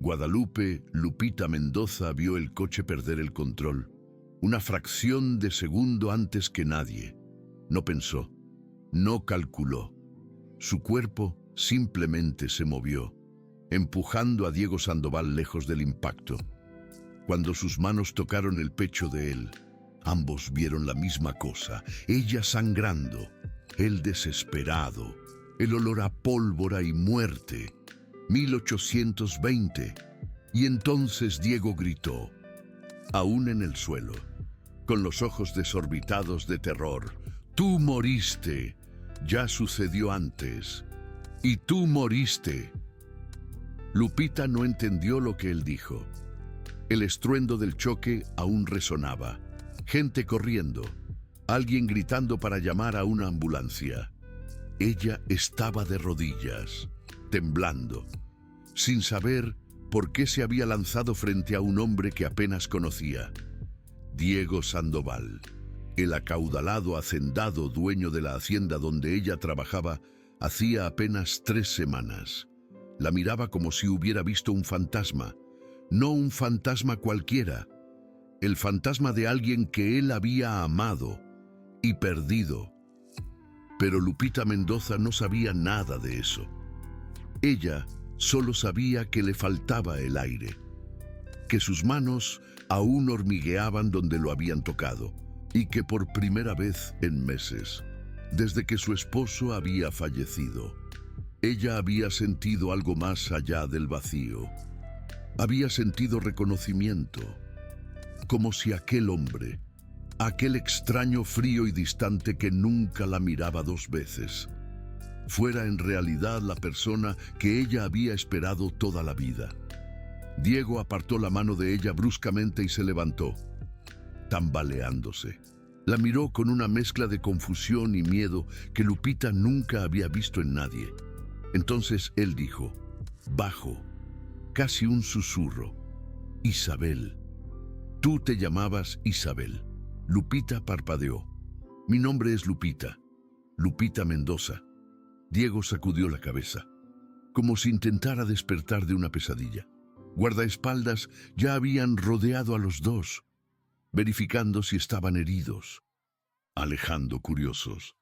Guadalupe Lupita Mendoza vio el coche perder el control, una fracción de segundo antes que nadie. No pensó, no calculó. Su cuerpo simplemente se movió, empujando a Diego Sandoval lejos del impacto. Cuando sus manos tocaron el pecho de él, ambos vieron la misma cosa, ella sangrando, él desesperado, el olor a pólvora y muerte. 1820. Y entonces Diego gritó, aún en el suelo, con los ojos desorbitados de terror: «Tú moriste, ya sucedió antes, y tú moriste». Lupita no entendió lo que él dijo. El estruendo del choque aún resonaba. Gente corriendo, alguien gritando para llamar a una ambulancia. Ella estaba de rodillas, temblando, sin saber por qué se había lanzado frente a un hombre que apenas conocía. Diego Sandoval, el acaudalado hacendado dueño de la hacienda donde ella trabajaba hacía apenas 3 semanas. La miraba como si hubiera visto un fantasma, no un fantasma cualquiera, el fantasma de alguien que él había amado y perdido. Pero Lupita Mendoza no sabía nada de eso. Ella solo sabía que le faltaba el aire, que sus manos aún hormigueaban donde lo habían tocado, y que por primera vez en meses, desde que su esposo había fallecido, ella había sentido algo más allá del vacío. Había sentido reconocimiento, como si aquel hombre, aquel extraño frío y distante que nunca la miraba 2 veces, fuera en realidad la persona que ella había esperado toda la vida. Diego apartó la mano de ella bruscamente y se levantó, tambaleándose. La miró con una mezcla de confusión y miedo que Lupita nunca había visto en nadie. Entonces él dijo, bajo, casi un susurro: «Isabel». «Tú te llamabas Isabel». Lupita parpadeó. «Mi nombre es Lupita, Lupita Mendoza». Diego sacudió la cabeza, como si intentara despertar de una pesadilla. Guardaespaldas ya habían rodeado a los dos, verificando si estaban heridos, alejando curiosos.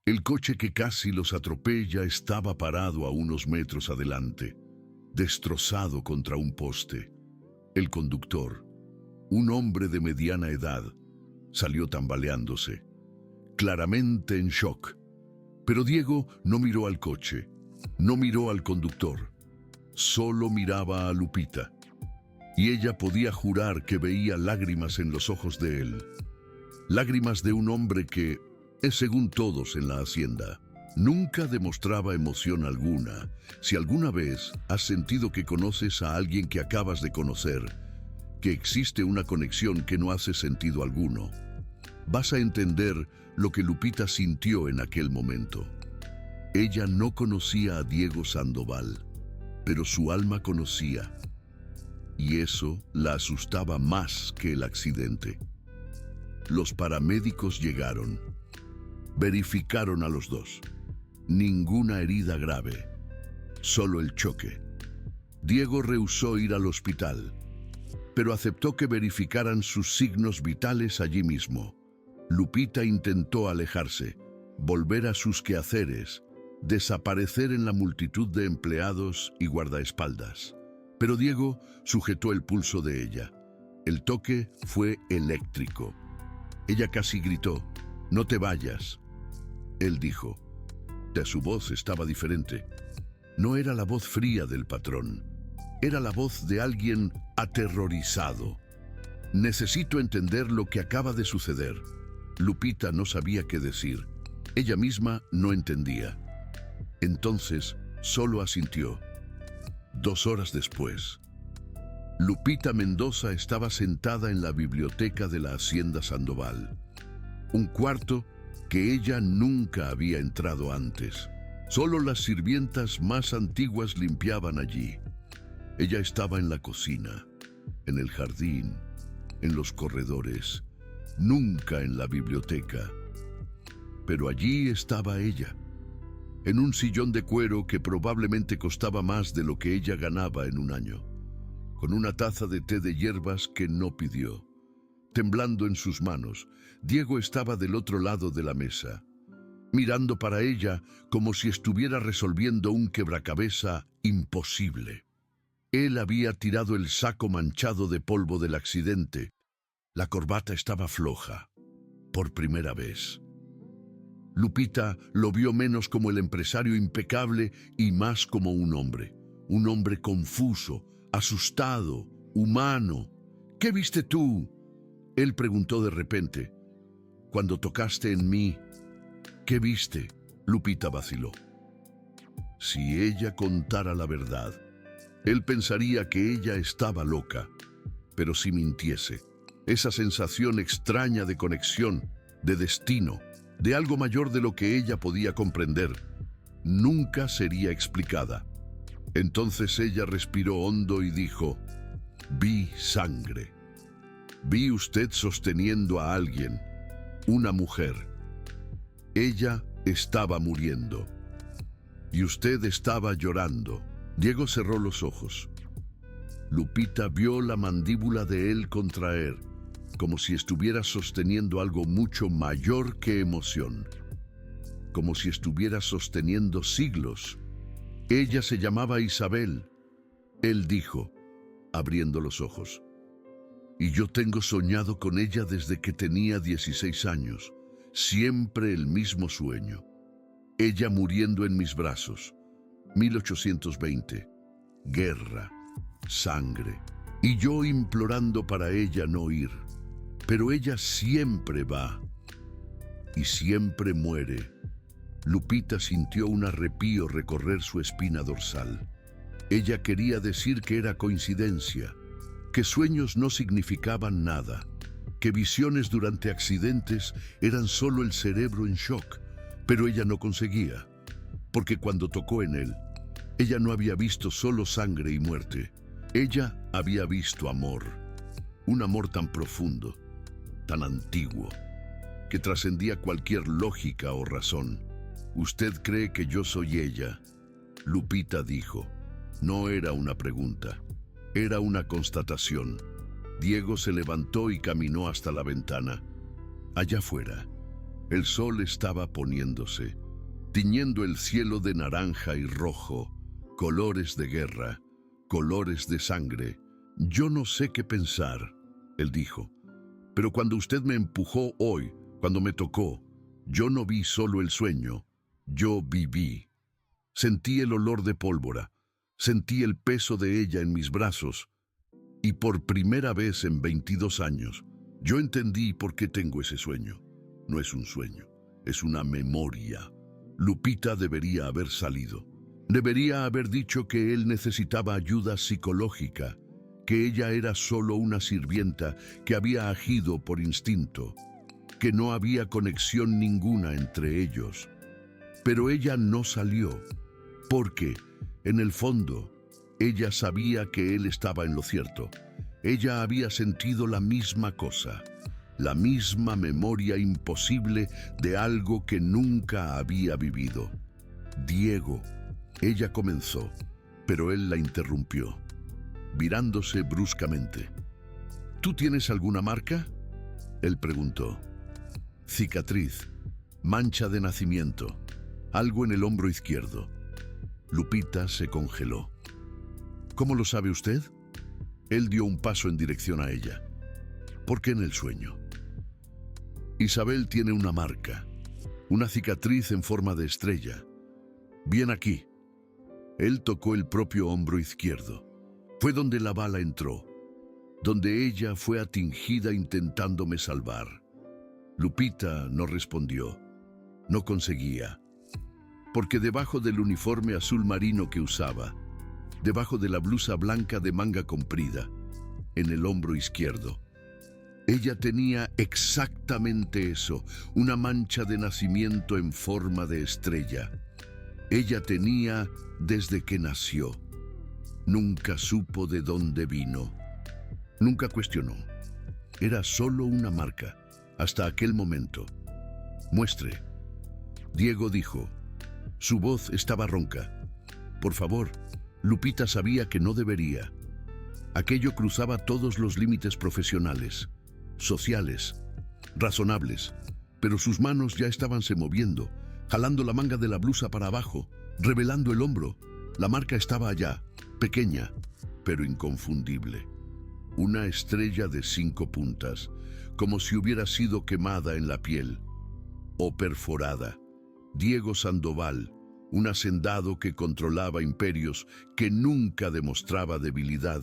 El coche que casi los atropella estaba parado a unos metros adelante, destrozado contra un poste. El conductor, un hombre de mediana edad, salió tambaleándose, claramente en shock. Pero Diego no miró al coche, no miró al conductor, solo miraba a Lupita. Y ella podía jurar que veía lágrimas en los ojos de él. Lágrimas de un hombre que, según todos en la hacienda, nunca demostraba emoción alguna. Si alguna vez has sentido que conoces a alguien que acabas de conocer, que existe una conexión que no hace sentido alguno, vas a entender lo que Lupita sintió en aquel momento. Ella no conocía a Diego Sandoval, pero su alma conocía. Y eso la asustaba más que el accidente. Los paramédicos llegaron. Verificaron a los dos. Ninguna herida grave, solo el choque. Diego rehusó ir al hospital, pero aceptó que verificaran sus signos vitales allí mismo. Lupita intentó alejarse, volver a sus quehaceres, desaparecer en la multitud de empleados y guardaespaldas. Pero Diego sujetó el pulso de ella. El toque fue eléctrico. Ella casi gritó, «No te vayas». Él dijo. Su voz estaba diferente. No era la voz fría del patrón. Era la voz de alguien aterrorizado. «Necesito entender lo que acaba de suceder». Lupita no sabía qué decir. Ella misma no entendía. Entonces, solo asintió. 2 horas después, Lupita Mendoza estaba sentada en la biblioteca de la Hacienda Sandoval. Un cuarto que ella nunca había entrado antes. Solo las sirvientas más antiguas limpiaban allí. Ella estaba en la cocina, en el jardín, en los corredores, nunca en la biblioteca. Pero allí estaba ella. en un sillón de cuero que probablemente costaba más de lo que ella ganaba en un año, con una taza de té de hierbas que no pidió. Temblando en sus manos, Diego estaba del otro lado de la mesa, mirando para ella como si estuviera resolviendo un quebracabeza imposible. Él había tirado el saco manchado de polvo del accidente. La corbata estaba floja, por primera vez. Lupita lo vio menos como el empresario impecable y más como un hombre confuso, asustado, humano. ¿Qué viste tú?, él preguntó de repente. Cuando tocaste en mí, ¿qué viste?, Lupita vaciló. Si ella contara la verdad, él pensaría que ella estaba loca, pero si mintiese, esa sensación extraña de conexión, de destino, de algo mayor de lo que ella podía comprender, nunca sería explicada. Entonces ella respiró hondo y dijo: vi sangre. Vi usted sosteniendo a alguien, una mujer. Ella estaba muriendo. Y usted estaba llorando. Diego cerró los ojos. Lupita vio la mandíbula de él contraer, como si estuviera sosteniendo algo mucho mayor que emoción, como si estuviera sosteniendo siglos. Ella se llamaba Isabel. Él dijo, abriendo los ojos: y yo tengo soñado con ella desde que tenía 16 años, siempre el mismo sueño. Ella muriendo en mis brazos. 1820. Guerra, sangre, y yo implorando para ella no ir. Pero ella siempre va y siempre muere. Lupita sintió un arrepío recorrer su espina dorsal. Ella quería decir que era coincidencia, que sueños no significaban nada, que visiones durante accidentes eran solo el cerebro en shock, pero ella no conseguía, porque cuando tocó en él, ella no había visto solo sangre y muerte. Ella había visto amor, un amor tan profundo, tan antiguo, que trascendía cualquier lógica o razón. ¿Usted cree que yo soy ella?, Lupita dijo. No era una pregunta, era una constatación. Diego se levantó y caminó hasta la ventana. Allá afuera, el sol estaba poniéndose, tiñendo el cielo de naranja y rojo, colores de guerra, colores de sangre. Yo no sé qué pensar, él dijo, pero cuando usted me empujó hoy, cuando me tocó, yo no vi solo el sueño, yo viví. Sentí el olor de pólvora, sentí el peso de ella en mis brazos, y por primera vez en 22 años, yo entendí por qué tengo ese sueño. No es un sueño, es una memoria. Lupita debería haber salido. Debería haber dicho que él necesitaba ayuda psicológica, que ella era solo una sirvienta que había agido por instinto, que no había conexión ninguna entre ellos. Pero ella no salió, porque, en el fondo, ella sabía que él estaba en lo cierto. Ella había sentido la misma cosa, la misma memoria imposible de algo que nunca había vivido. Diego. Ella comenzó, pero él la interrumpió, virándose bruscamente. ¿Tú tienes alguna marca?, él preguntó. Cicatriz, mancha de nacimiento, algo en el hombro izquierdo. Lupita se congeló. ¿Cómo lo sabe usted?, él dio un paso en dirección a ella. ¿Por qué en el sueño? Isabel tiene una marca, una cicatriz en forma de estrella. Bien aquí. Él tocó el propio hombro izquierdo. Fue donde la bala entró, donde ella fue atingida intentándome salvar. Lupita no respondió. No conseguía. Porque debajo del uniforme azul marino que usaba, debajo de la blusa blanca de manga comprida, en el hombro izquierdo, ella tenía exactamente eso, una mancha de nacimiento en forma de estrella. Ella tenía desde que nació. Nunca supo de dónde vino. Nunca cuestionó. Era solo una marca, hasta aquel momento. Muestre. Diego dijo. Su voz estaba ronca. Por favor, Lupita sabía que no debería. Aquello cruzaba todos los límites profesionales, sociales, razonables, pero sus manos ya estaban se moviendo, jalando la manga de la blusa para abajo, revelando el hombro. La marca estaba allá, pequeña, pero inconfundible. Una estrella de 5 puntas, como si hubiera sido quemada en la piel, o perforada. Diego Sandoval, un hacendado que controlaba imperios, que nunca demostraba debilidad,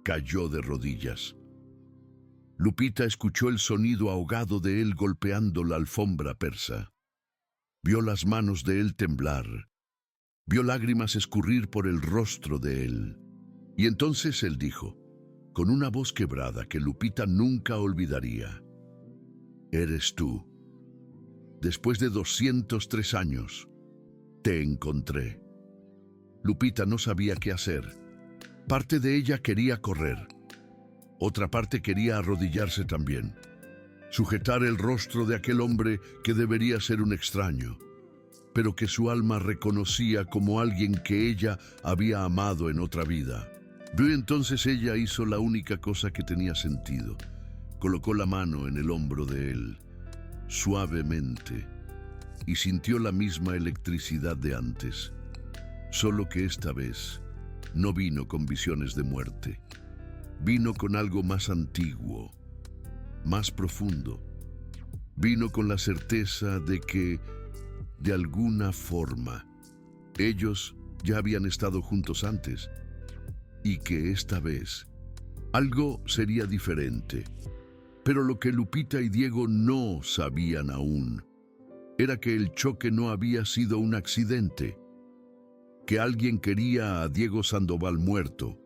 cayó de rodillas. Lupita escuchó el sonido ahogado de él golpeando la alfombra persa. Vio las manos de él temblar. Vio lágrimas escurrir por el rostro de él. Y entonces él dijo, con una voz quebrada que Lupita nunca olvidaría: «Eres tú. Después de 203 años, te encontré». Lupita no sabía qué hacer. Parte de ella quería correr. Otra parte quería arrodillarse también. Sujetar el rostro de aquel hombre que debería ser un extraño, pero que su alma reconocía como alguien que ella había amado en otra vida. Pero entonces ella hizo la única cosa que tenía sentido. Colocó la mano en el hombro de él, suavemente, y sintió la misma electricidad de antes, solo que esta vez no vino con visiones de muerte. Vino con algo más antiguo, más profundo. Vino con la certeza de que, de alguna forma, ellos ya habían estado juntos antes, y que esta vez algo sería diferente. Pero lo que Lupita y Diego no sabían aún era que el choque no había sido un accidente, que alguien quería a Diego Sandoval muerto,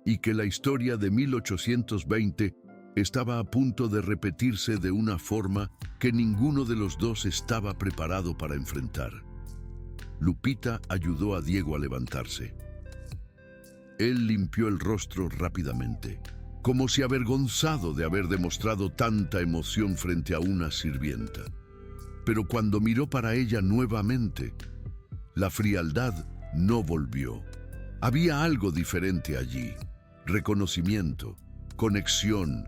y que la historia de 1820 estaba a punto de repetirse de una forma que ninguno de los dos estaba preparado para enfrentar. Lupita ayudó a Diego a levantarse. Él limpió el rostro rápidamente, como si avergonzado de haber demostrado tanta emoción frente a una sirvienta. Pero cuando miró para ella nuevamente, la frialdad no volvió. Había algo diferente allí: reconocimiento, conexión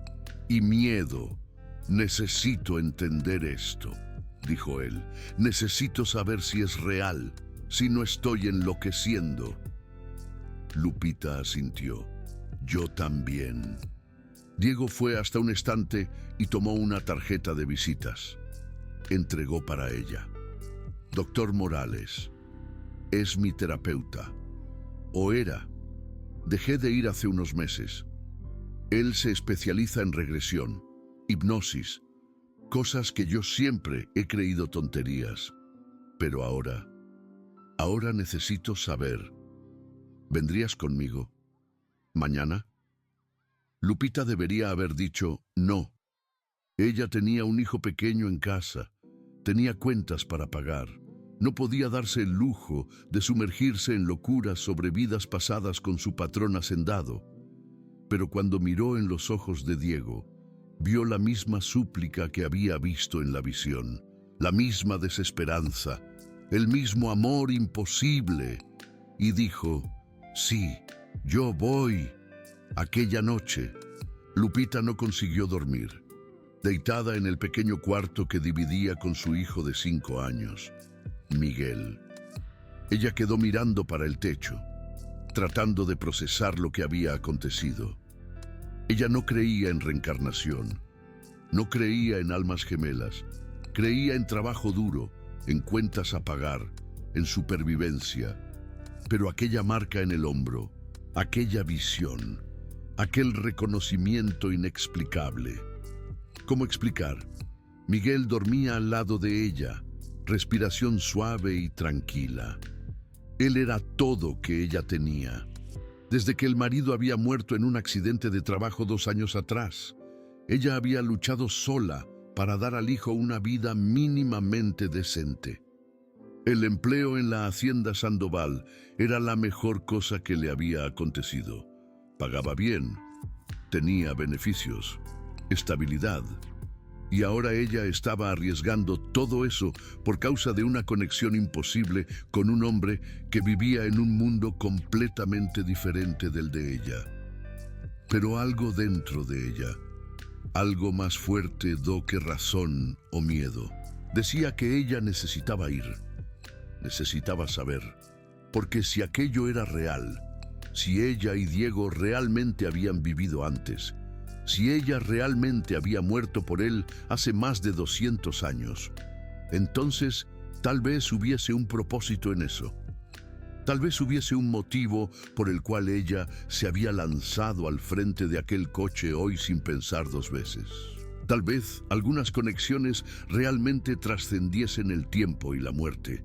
y miedo. «Necesito entender esto», dijo él. «Necesito saber si es real, si no estoy enloqueciendo». Lupita asintió. «Yo también». Diego fue hasta un estante y tomó una tarjeta de visitas. Entregó para ella. «Doctor Morales, es mi terapeuta. O era. Dejé de ir hace unos meses. Él se especializa en regresión, hipnosis, cosas que yo siempre he creído tonterías. Pero ahora necesito saber. ¿Vendrías conmigo? ¿Mañana?» Lupita debería haber dicho no. Ella tenía un hijo pequeño en casa, tenía cuentas para pagar. No podía darse el lujo de sumergirse en locuras sobre vidas pasadas con su patrón hacendado. Pero cuando miró en los ojos de Diego, vio la misma súplica que había visto en la visión, la misma desesperanza, el mismo amor imposible, y dijo: «Sí, yo voy». Aquella noche, Lupita no consiguió dormir, deitada en el pequeño cuarto que dividía con su hijo de 5 años, Miguel. Ella quedó mirando para el techo, tratando de procesar lo que había acontecido. Ella no creía en reencarnación, no creía en almas gemelas, creía en trabajo duro, en cuentas a pagar, en supervivencia. Pero aquella marca en el hombro, aquella visión, aquel reconocimiento inexplicable. ¿Cómo explicar? Miguel dormía al lado de ella, respiración suave y tranquila. Él era todo que ella tenía. Desde que el marido había muerto en un accidente de trabajo 2 años atrás, ella había luchado sola para dar al hijo una vida mínimamente decente. El empleo en la hacienda Sandoval era la mejor cosa que le había acontecido. Pagaba bien, tenía beneficios, estabilidad, Y ahora ella estaba arriesgando todo eso por causa de una conexión imposible con un hombre que vivía en un mundo completamente diferente del de ella. Pero algo dentro de ella, algo más fuerte que razón o miedo, decía que ella necesitaba ir, necesitaba saber, porque si aquello era real, si ella y Diego realmente habían vivido antes, si ella realmente había muerto por él hace más de 200 años, entonces tal vez hubiese un propósito en eso. Tal vez hubiese un motivo por el cual ella se había lanzado al frente de aquel coche hoy sin pensar dos veces. Tal vez algunas conexiones realmente trascendiesen el tiempo y la muerte.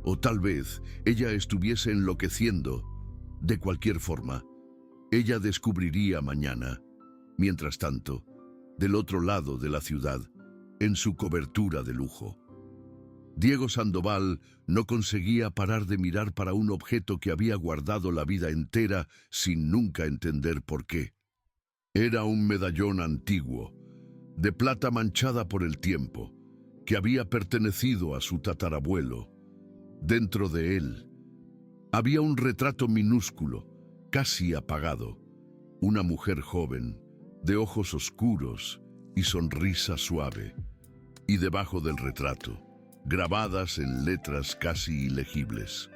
O tal vez ella estuviese enloqueciendo. De cualquier forma, ella descubriría mañana. Mientras tanto, del otro lado de la ciudad, en su cobertura de lujo, Diego Sandoval no conseguía parar de mirar para un objeto que había guardado la vida entera sin nunca entender por qué. Era un medallón antiguo, de plata manchada por el tiempo, que había pertenecido a su tatarabuelo. Dentro de él había un retrato minúsculo, casi apagado, una mujer joven, de ojos oscuros y sonrisa suave, y debajo del retrato, grabadas en letras casi ilegibles,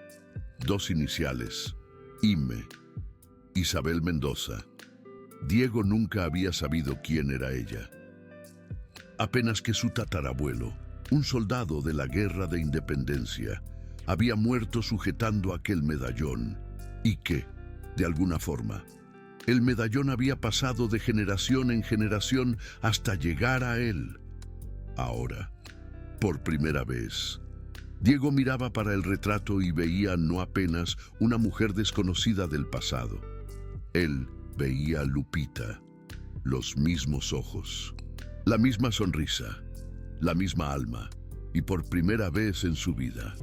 dos iniciales, IME, Isabel Mendoza. Diego nunca había sabido quién era ella. Apenas que su tatarabuelo, un soldado de la Guerra de Independencia, había muerto sujetando aquel medallón, y que, de alguna forma, el medallón había pasado de generación en generación hasta llegar a él. Ahora, por primera vez, Diego miraba para el retrato y veía no apenas una mujer desconocida del pasado. Él veía a Lupita, los mismos ojos, la misma sonrisa, la misma alma, y por primera vez en su vida.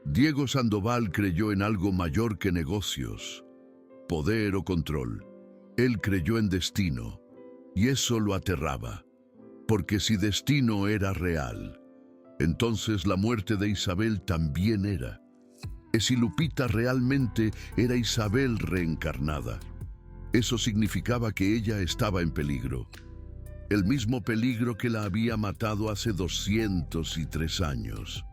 Diego Sandoval creyó en algo mayor que negocios, poder o control. Él creyó en destino, y eso lo aterraba, porque si destino era real, entonces la muerte de Isabel también era. Y si Lupita realmente era Isabel reencarnada, eso significaba que ella estaba en peligro. El mismo peligro que la había matado hace 203 años.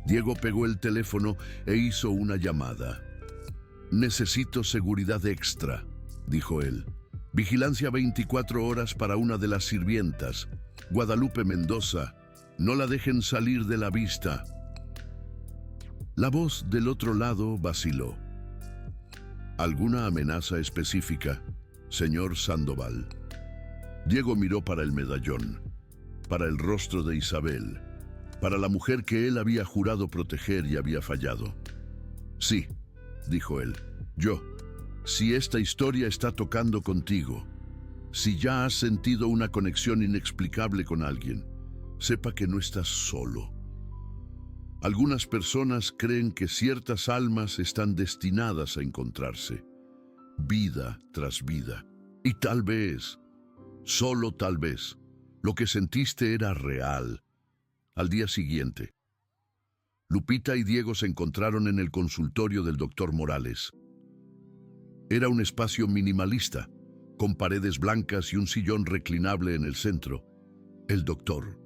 Diego pegó el teléfono e hizo una llamada. «Necesito seguridad extra», dijo él. «Vigilancia 24 horas para una de las sirvientas, Guadalupe Mendoza. No la dejen salir de la vista». La voz del otro lado vaciló. «¿Alguna amenaza específica, señor Sandoval?» Diego miró para el medallón, para el rostro de Isabel, para la mujer que él había jurado proteger y había fallado. «Sí», dijo él, si esta historia está tocando contigo, si ya has sentido una conexión inexplicable con alguien, sepa que no estás solo. Algunas personas creen que ciertas almas están destinadas a encontrarse, vida tras vida, y tal vez, solo tal vez, lo que sentiste era real. Al día siguiente, Lupita y Diego se encontraron en el consultorio del doctor Morales. Era un espacio minimalista, con paredes blancas y un sillón reclinable en el centro. El doctor,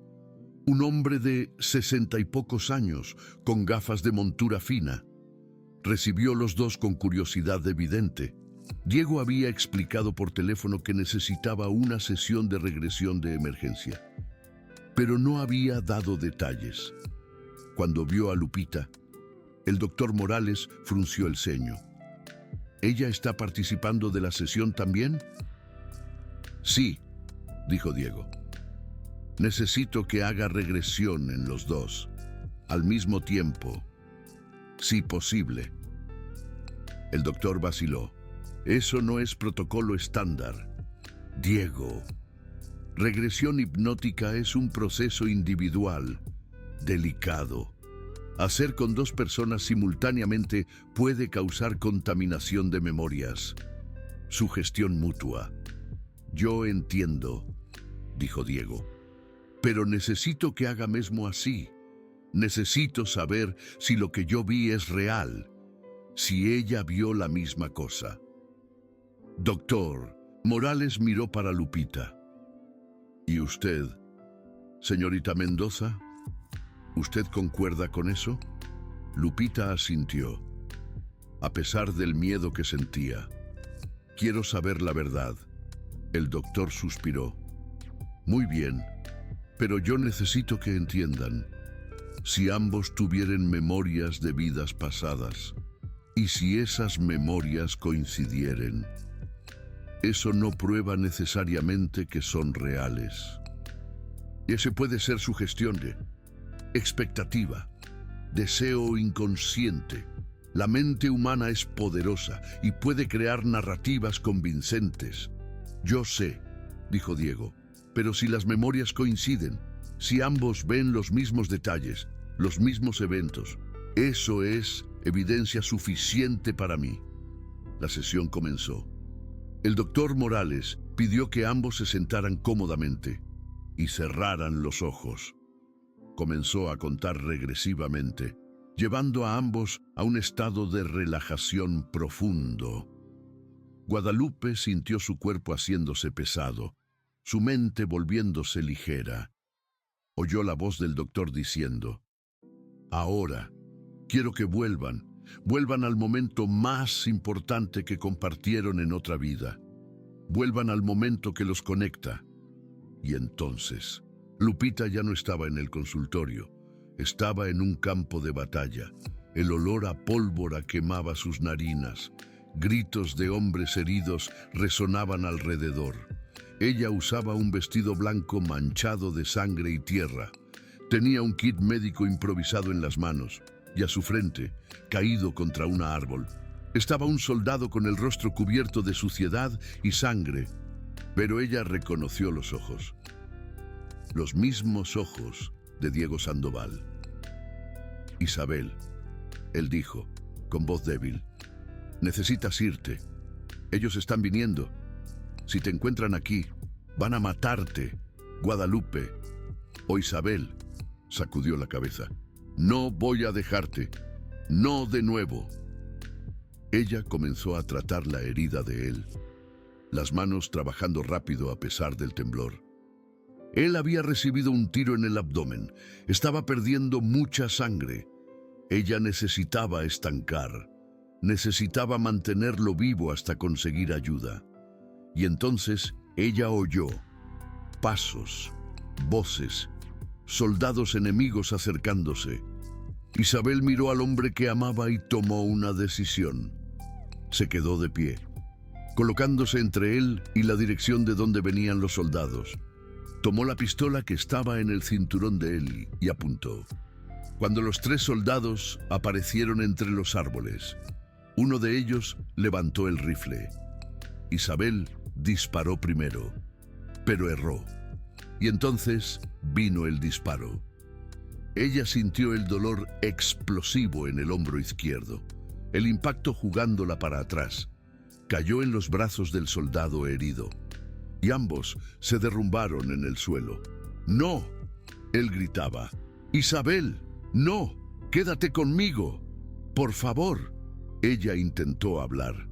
un hombre de 60 y pocos años, con gafas de montura fina, recibió los dos con curiosidad evidente. Diego había explicado por teléfono que necesitaba una sesión de regresión de emergencia, pero no había dado detalles. Cuando vio a Lupita, el doctor Morales frunció el ceño. ¿Ella está participando de la sesión también? Sí, dijo Diego. Necesito que haga regresión en los dos, al mismo tiempo, si posible. El doctor vaciló. Eso no es protocolo estándar. Diego, regresión hipnótica es un proceso individual, delicado. Hacer con dos personas simultáneamente puede causar contaminación de memorias, sugestión mutua. Yo entiendo, dijo Diego. pero necesito que haga mesmo así. Necesito saber si lo que yo vi es real, si ella vio la misma cosa. Doctor, Morales miró para Lupita. ¿Y usted, señorita Mendoza? ¿Usted concuerda con eso? Lupita asintió, a pesar del miedo que sentía. Quiero saber la verdad. El doctor suspiró. Muy bien, pero yo necesito que entiendan. Si ambos tuvieran memorias de vidas pasadas, y si esas memorias coincidieren, eso no prueba necesariamente que son reales. Ese puede ser sugestión de expectativa, deseo inconsciente. La mente humana es poderosa y puede crear narrativas convincentes. Yo sé, dijo Diego, pero si las memorias coinciden, si ambos ven los mismos detalles, los mismos eventos, eso es evidencia suficiente para mí. La sesión comenzó. El doctor Morales pidió que ambos se sentaran cómodamente y cerraran los ojos. Comenzó a contar regresivamente, llevando a ambos a un estado de relajación profundo. Guadalupe sintió su cuerpo haciéndose pesado, su mente volviéndose ligera. Oyó la voz del doctor diciendo: ahora, quiero que vuelvan al momento más importante que compartieron en otra vida. Vuelvan al momento que los conecta. Y entonces, Lupita ya no estaba en el consultorio, estaba en un campo de batalla. El olor a pólvora quemaba sus narinas. Gritos de hombres heridos resonaban alrededor. Ella usaba un vestido blanco manchado de sangre y tierra. Tenía un kit médico improvisado en las manos, y a su frente, caído contra un árbol, estaba un soldado con el rostro cubierto de suciedad y sangre, pero ella reconoció los ojos. Los mismos ojos de Diego Sandoval. Isabel, él dijo, con voz débil, necesitas irte. Ellos están viniendo. Si te encuentran aquí, van a matarte. Guadalupe. O Isabel, sacudió la cabeza. No voy a dejarte. No de nuevo. Ella comenzó a tratar la herida de él, las manos trabajando rápido a pesar del temblor. Él había recibido un tiro en el abdomen. Estaba perdiendo mucha sangre. Ella necesitaba estancar. Necesitaba mantenerlo vivo hasta conseguir ayuda. Y entonces ella oyó pasos, voces, soldados enemigos acercándose. Isabel miró al hombre que amaba y tomó una decisión. Se quedó de pie, colocándose entre él y la dirección de donde venían los soldados. Tomó la pistola que estaba en el cinturón de él y apuntó. Cuando los 3 soldados aparecieron entre los árboles, uno de ellos levantó el rifle. Isabel disparó primero, pero erró. Y entonces vino el disparo. Ella sintió el dolor explosivo en el hombro izquierdo, el impacto jugándola para atrás. Cayó en los brazos del soldado herido, y ambos se derrumbaron en el suelo. ¡No!, él gritaba. ¡Isabel, no! ¡Quédate conmigo! ¡Por favor! Ella intentó hablar,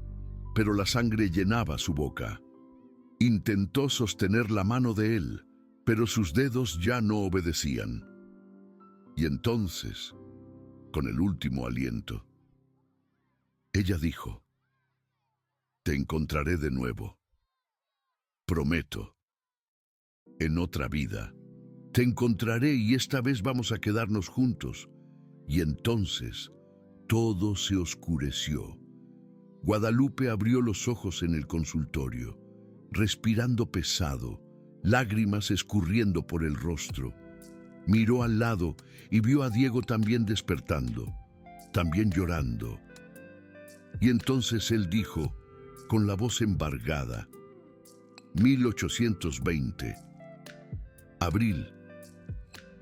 pero la sangre llenaba su boca. Intentó sostener la mano de él, pero sus dedos ya no obedecían. Y entonces, con el último aliento, ella dijo: te encontraré de nuevo. Prometo. En otra vida. Te encontraré y esta vez vamos a quedarnos juntos. Y entonces, todo se oscureció. Guadalupe abrió los ojos en el consultorio, respirando pesado, lágrimas escurriendo por el rostro. Miró al lado y vio a Diego también despertando, también llorando. Y entonces él dijo, con la voz embargada: 1820. Abril.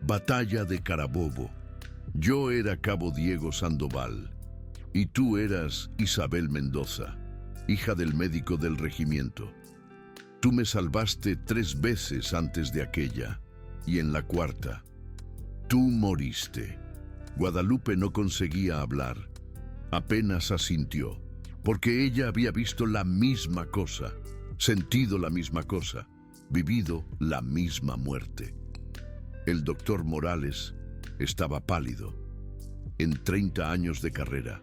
Batalla de Carabobo. Yo era cabo Diego Sandoval, y tú eras Isabel Mendoza, hija del médico del regimiento. Tú me salvaste 3 veces antes de aquella. Y en la cuarta, tú moriste. Guadalupe no conseguía hablar. Apenas asintió, porque ella había visto la misma cosa, sentido la misma cosa, vivido la misma muerte. El doctor Morales estaba pálido. En 30 años de carrera,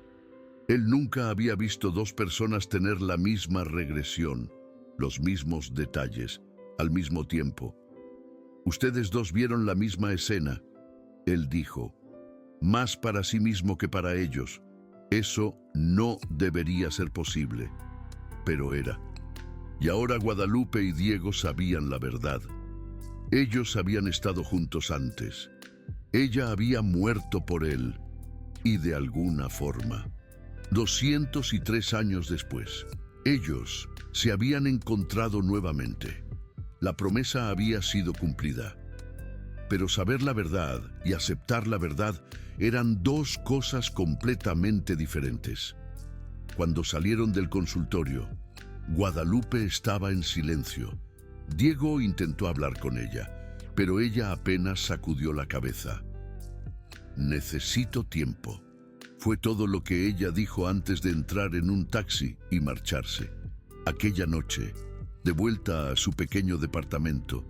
él nunca había visto dos personas tener la misma regresión, los mismos detalles, al mismo tiempo. Ustedes dos vieron la misma escena. Él dijo, más para sí mismo que para ellos. Eso no debería ser posible, pero era. Y ahora Guadalupe y Diego sabían la verdad. Ellos habían estado juntos antes. Ella había muerto por él, y de alguna forma. 203 años después, ellos se habían encontrado nuevamente. La promesa había sido cumplida. Pero saber la verdad y aceptar la verdad eran dos cosas completamente diferentes. Cuando salieron del consultorio, Guadalupe estaba en silencio. Diego intentó hablar con ella, pero ella apenas sacudió la cabeza. Necesito tiempo. Fue todo lo que ella dijo antes de entrar en un taxi y marcharse. Aquella noche, de vuelta a su pequeño departamento,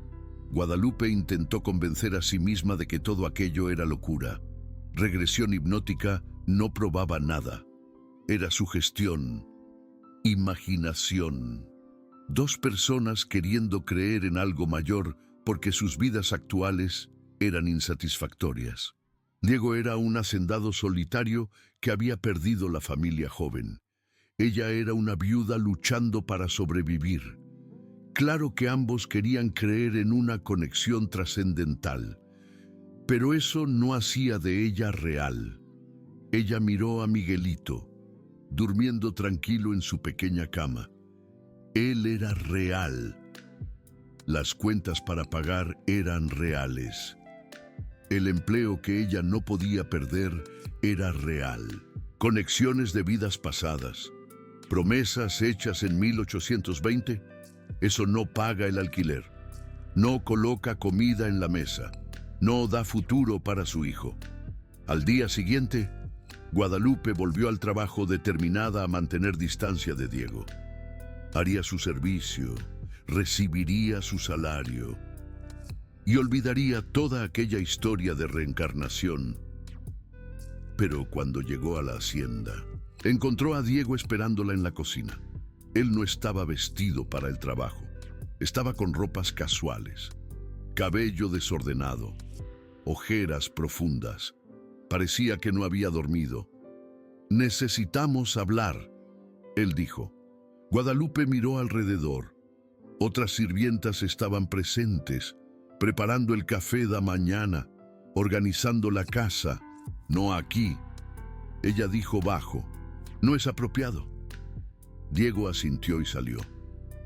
Guadalupe intentó convencer a sí misma de que todo aquello era locura. Regresión hipnótica no probaba nada. Era sugestión, imaginación. Dos personas queriendo creer en algo mayor porque sus vidas actuales eran insatisfactorias. Diego era un hacendado solitario que había perdido la familia joven. Ella era una viuda luchando para sobrevivir. Claro que ambos querían creer en una conexión trascendental, pero eso no hacía de ella real. Ella miró a Miguelito, durmiendo tranquilo en su pequeña cama. Él era real. Las cuentas para pagar eran reales. El empleo que ella no podía perder era real. Conexiones de vidas pasadas. Promesas hechas en 1820. Eso no paga el alquiler. No coloca comida en la mesa. No da futuro para su hijo. Al día siguiente, Guadalupe volvió al trabajo determinada a mantener distancia de Diego. Haría su servicio, recibiría su salario y olvidaría toda aquella historia de reencarnación. Pero cuando llegó a la hacienda, encontró a Diego esperándola en la cocina. Él no estaba vestido para el trabajo. Estaba con ropas casuales, cabello desordenado, ojeras profundas. Parecía que no había dormido. Necesitamos hablar, él dijo. Guadalupe miró alrededor. Otras sirvientas estaban presentes, preparando el café de mañana, organizando la casa. No aquí. Ella dijo bajo, no es apropiado. Diego asintió y salió,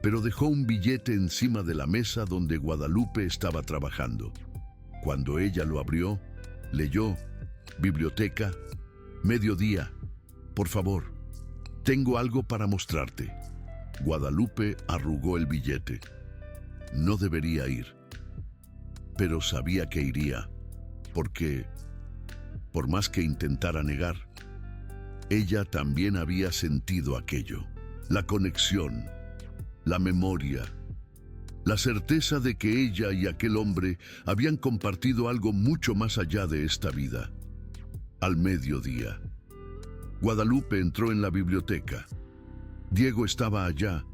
pero dejó un billete encima de la mesa donde Guadalupe estaba trabajando. Cuando ella lo abrió, leyó, biblioteca, mediodía, por favor, tengo algo para mostrarte. Guadalupe arrugó el billete. No debería ir, pero sabía que iría, porque, por más que intentara negar, ella también había sentido aquello. La conexión, la memoria, la certeza de que ella y aquel hombre habían compartido algo mucho más allá de esta vida. Al mediodía, Guadalupe entró en la biblioteca. Diego estaba allá,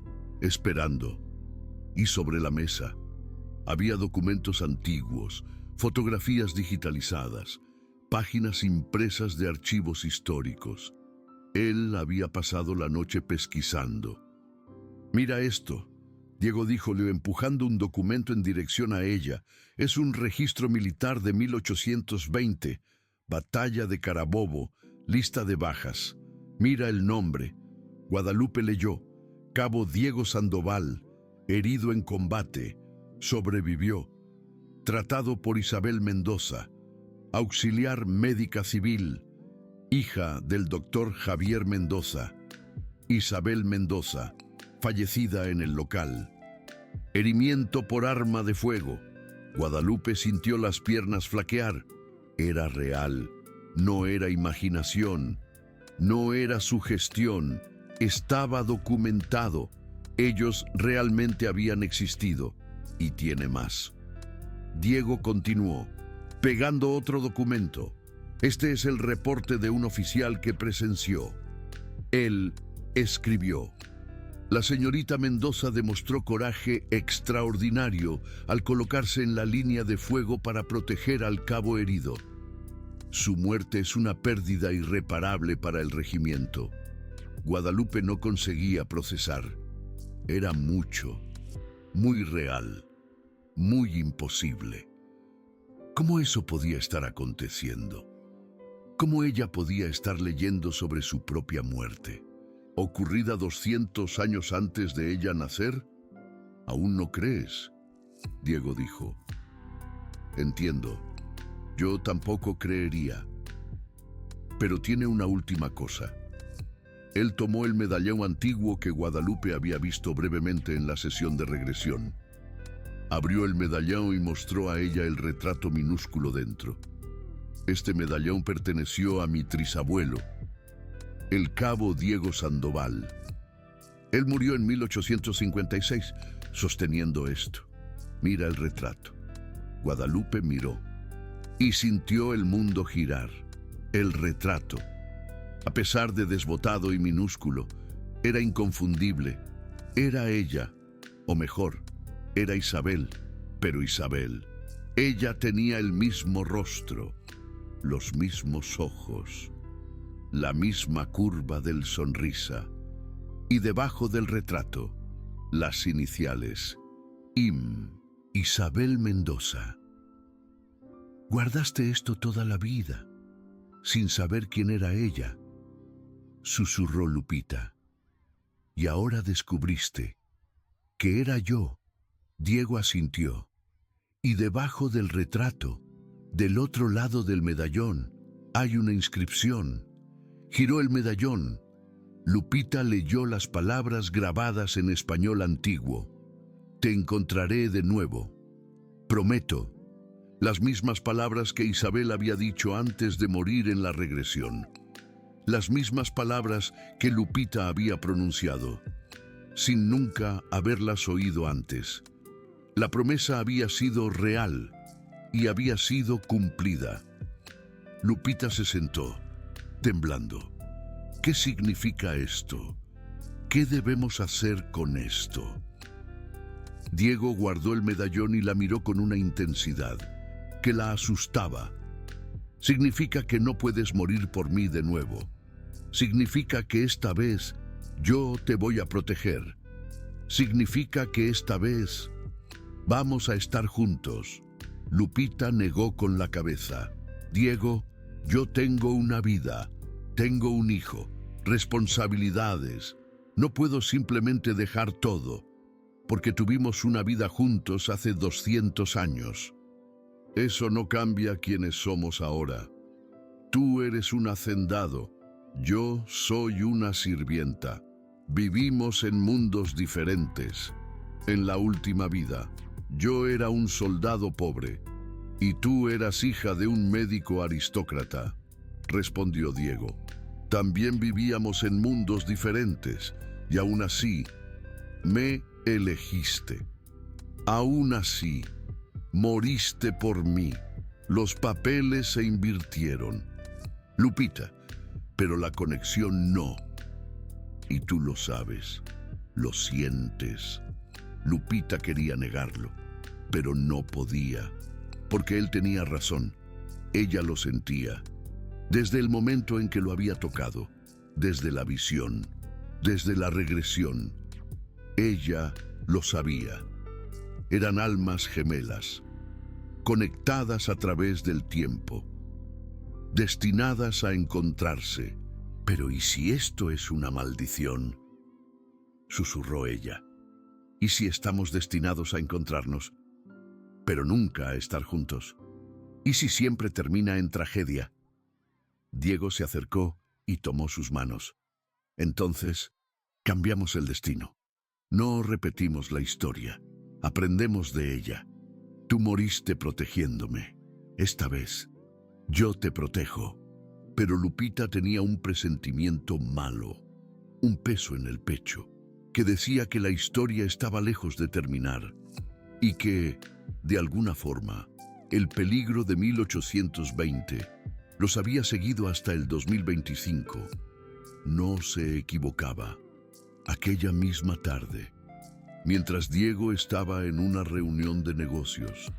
esperando, y sobre la mesa había documentos antiguos, fotografías digitalizadas, páginas impresas de archivos históricos. Él había pasado la noche pesquisando. Mira esto, Diego díjole empujando un documento en dirección a ella. Es un registro militar de 1820, Batalla de Carabobo, lista de bajas. Mira el nombre. Guadalupe leyó, Cabo Diego Sandoval, herido en combate, sobrevivió. Tratado por Isabel Mendoza, auxiliar médica civil, hija del doctor Javier Mendoza. Isabel Mendoza, fallecida en el local. Herimiento por arma de fuego, Guadalupe sintió las piernas flaquear. Era real, no era imaginación, no era sugestión, estaba documentado. Ellos realmente habían existido. Y tiene más. Diego continuó, pegando otro documento. Este es el reporte de un oficial que presenció. Él escribió: la señorita Mendoza demostró coraje extraordinario al colocarse en la línea de fuego para proteger al cabo herido. Su muerte es una pérdida irreparable para el regimiento. Guadalupe no conseguía procesar. Era mucho, muy real, muy imposible. ¿Cómo eso podía estar aconteciendo? ¿Cómo ella podía estar leyendo sobre su propia muerte, ocurrida 200 años antes de ella nacer? ¿Aún no crees? Diego dijo. Entiendo. Yo tampoco creería. Pero tiene una última cosa. Él tomó el medallón antiguo que Guadalupe había visto brevemente en la sesión de regresión. Abrió el medallón y mostró a ella el retrato minúsculo dentro. Este medallón perteneció a mi trisabuelo, el cabo Diego Sandoval. Él murió en 1856, sosteniendo esto. Mira el retrato. Guadalupe miró y sintió el mundo girar. El retrato, a pesar de desbotado y minúsculo, era inconfundible. Era ella, o mejor, era Isabel, pero Isabel. Ella tenía el mismo rostro, los mismos ojos, la misma curva del sonrisa, y debajo del retrato, las iniciales, IM, Isabel Mendoza. Guardaste esto toda la vida, sin saber quién era ella, susurró Lupita. Y ahora descubriste que era yo. Diego asintió. Y debajo del retrato, del otro lado del medallón, hay una inscripción. Giró el medallón. Lupita leyó las palabras grabadas en español antiguo. Te encontraré de nuevo. Prometo. Las mismas palabras que Isabel había dicho antes de morir en la regresión. Las mismas palabras que Lupita había pronunciado, sin nunca haberlas oído antes. La promesa había sido real y había sido cumplida. Lupita se sentó, temblando. ¿Qué significa esto? ¿Qué debemos hacer con esto? Diego guardó el medallón y la miró con una intensidad que la asustaba. Significa que no puedes morir por mí de nuevo. Significa que esta vez yo te voy a proteger. Significa que esta vez vamos a estar juntos. Lupita negó con la cabeza. Diego, yo tengo una vida, tengo un hijo, responsabilidades. No puedo simplemente dejar todo, porque tuvimos una vida juntos hace 200 años. Eso no cambia quiénes somos ahora. Tú eres un hacendado, yo soy una sirvienta. Vivimos en mundos diferentes. En la última vida, yo era un soldado pobre y tú eras hija de un médico aristócrata, respondió Diego. También vivíamos en mundos diferentes y aún así me elegiste. Aún así, moriste por mí. Los papeles se invirtieron. Lupita, pero la conexión no. Y tú lo sabes, lo sientes. Lupita quería negarlo, pero no podía, porque él tenía razón. Ella lo sentía, desde el momento en que lo había tocado, desde la visión, desde la regresión. Ella lo sabía. Eran almas gemelas, conectadas a través del tiempo, destinadas a encontrarse. Pero ¿y si esto es una maldición?, susurró ella. ¿Y si estamos destinados a encontrarnos, pero nunca a estar juntos? ¿Y si siempre termina en tragedia? Diego se acercó y tomó sus manos. Entonces, cambiamos el destino. No repetimos la historia, aprendemos de ella. Tú moriste protegiéndome. Esta vez, yo te protejo. Pero Lupita tenía un presentimiento malo, un peso en el pecho, que decía que la historia estaba lejos de terminar y que, de alguna forma, el peligro de 1820 los había seguido hasta el 2025. No se equivocaba. Aquella misma tarde, mientras Diego estaba en una reunión de negocios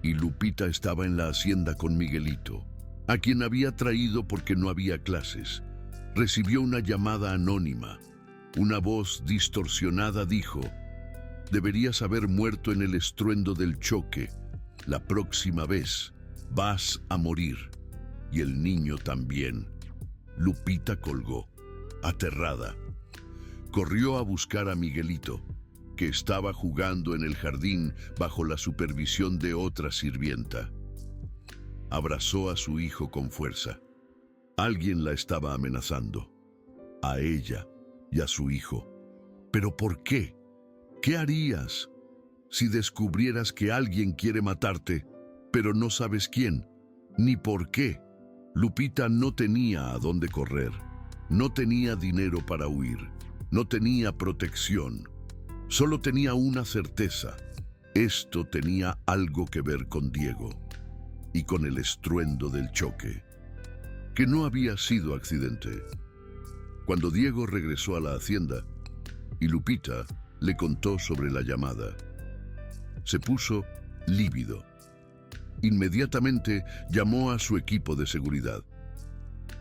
y Lupita estaba en la hacienda con Miguelito, a quien había traído porque no había clases, recibió una llamada anónima. Una voz distorsionada dijo: «Deberías haber muerto en el estruendo del choque. La próxima vez vas a morir. Y el niño también». Lupita colgó, aterrada. Corrió a buscar a Miguelito, que estaba jugando en el jardín bajo la supervisión de otra sirvienta. Abrazó a su hijo con fuerza. Alguien la estaba amenazando, a ella y a su hijo. ¿Pero por qué? ¿Qué harías si descubrieras que alguien quiere matarte, pero no sabes quién, ni por qué? Lupita no tenía a dónde correr, no tenía dinero para huir, no tenía protección. Solo tenía una certeza: esto tenía algo que ver con Diego y con el estruendo del choque, que no había sido accidente. Cuando Diego regresó a la hacienda y Lupita le contó sobre la llamada, se puso lívido. Inmediatamente llamó a su equipo de seguridad.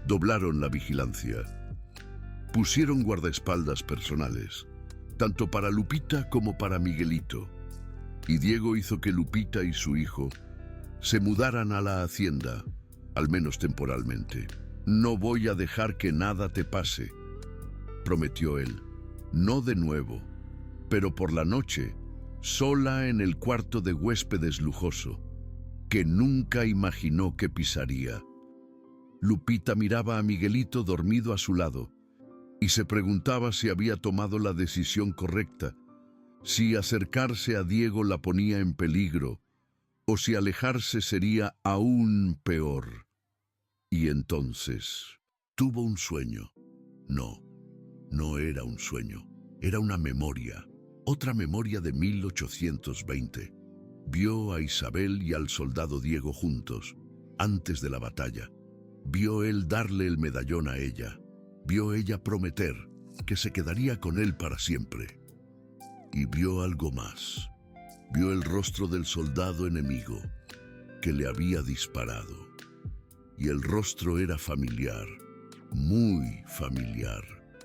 Doblaron la vigilancia. Pusieron guardaespaldas personales, tanto para Lupita como para Miguelito. Y Diego hizo que Lupita y su hijo se mudaran a la hacienda, al menos temporalmente. «No voy a dejar que nada te pase», prometió él. «No de nuevo, pero por la noche, sola en el cuarto de huéspedes lujoso, que nunca imaginó que pisaría». Lupita miraba a Miguelito dormido a su lado y se preguntaba si había tomado la decisión correcta, si acercarse a Diego la ponía en peligro o si alejarse sería aún peor. Y entonces tuvo un sueño. No, no era un sueño, era una memoria, otra memoria de 1820. Vio a Isabel y al soldado Diego juntos, antes de la batalla. Vio él darle el medallón a ella. Vio ella prometer que se quedaría con él para siempre. Y vio algo más. Vio el rostro del soldado enemigo que le había disparado. Y el rostro era familiar, muy familiar.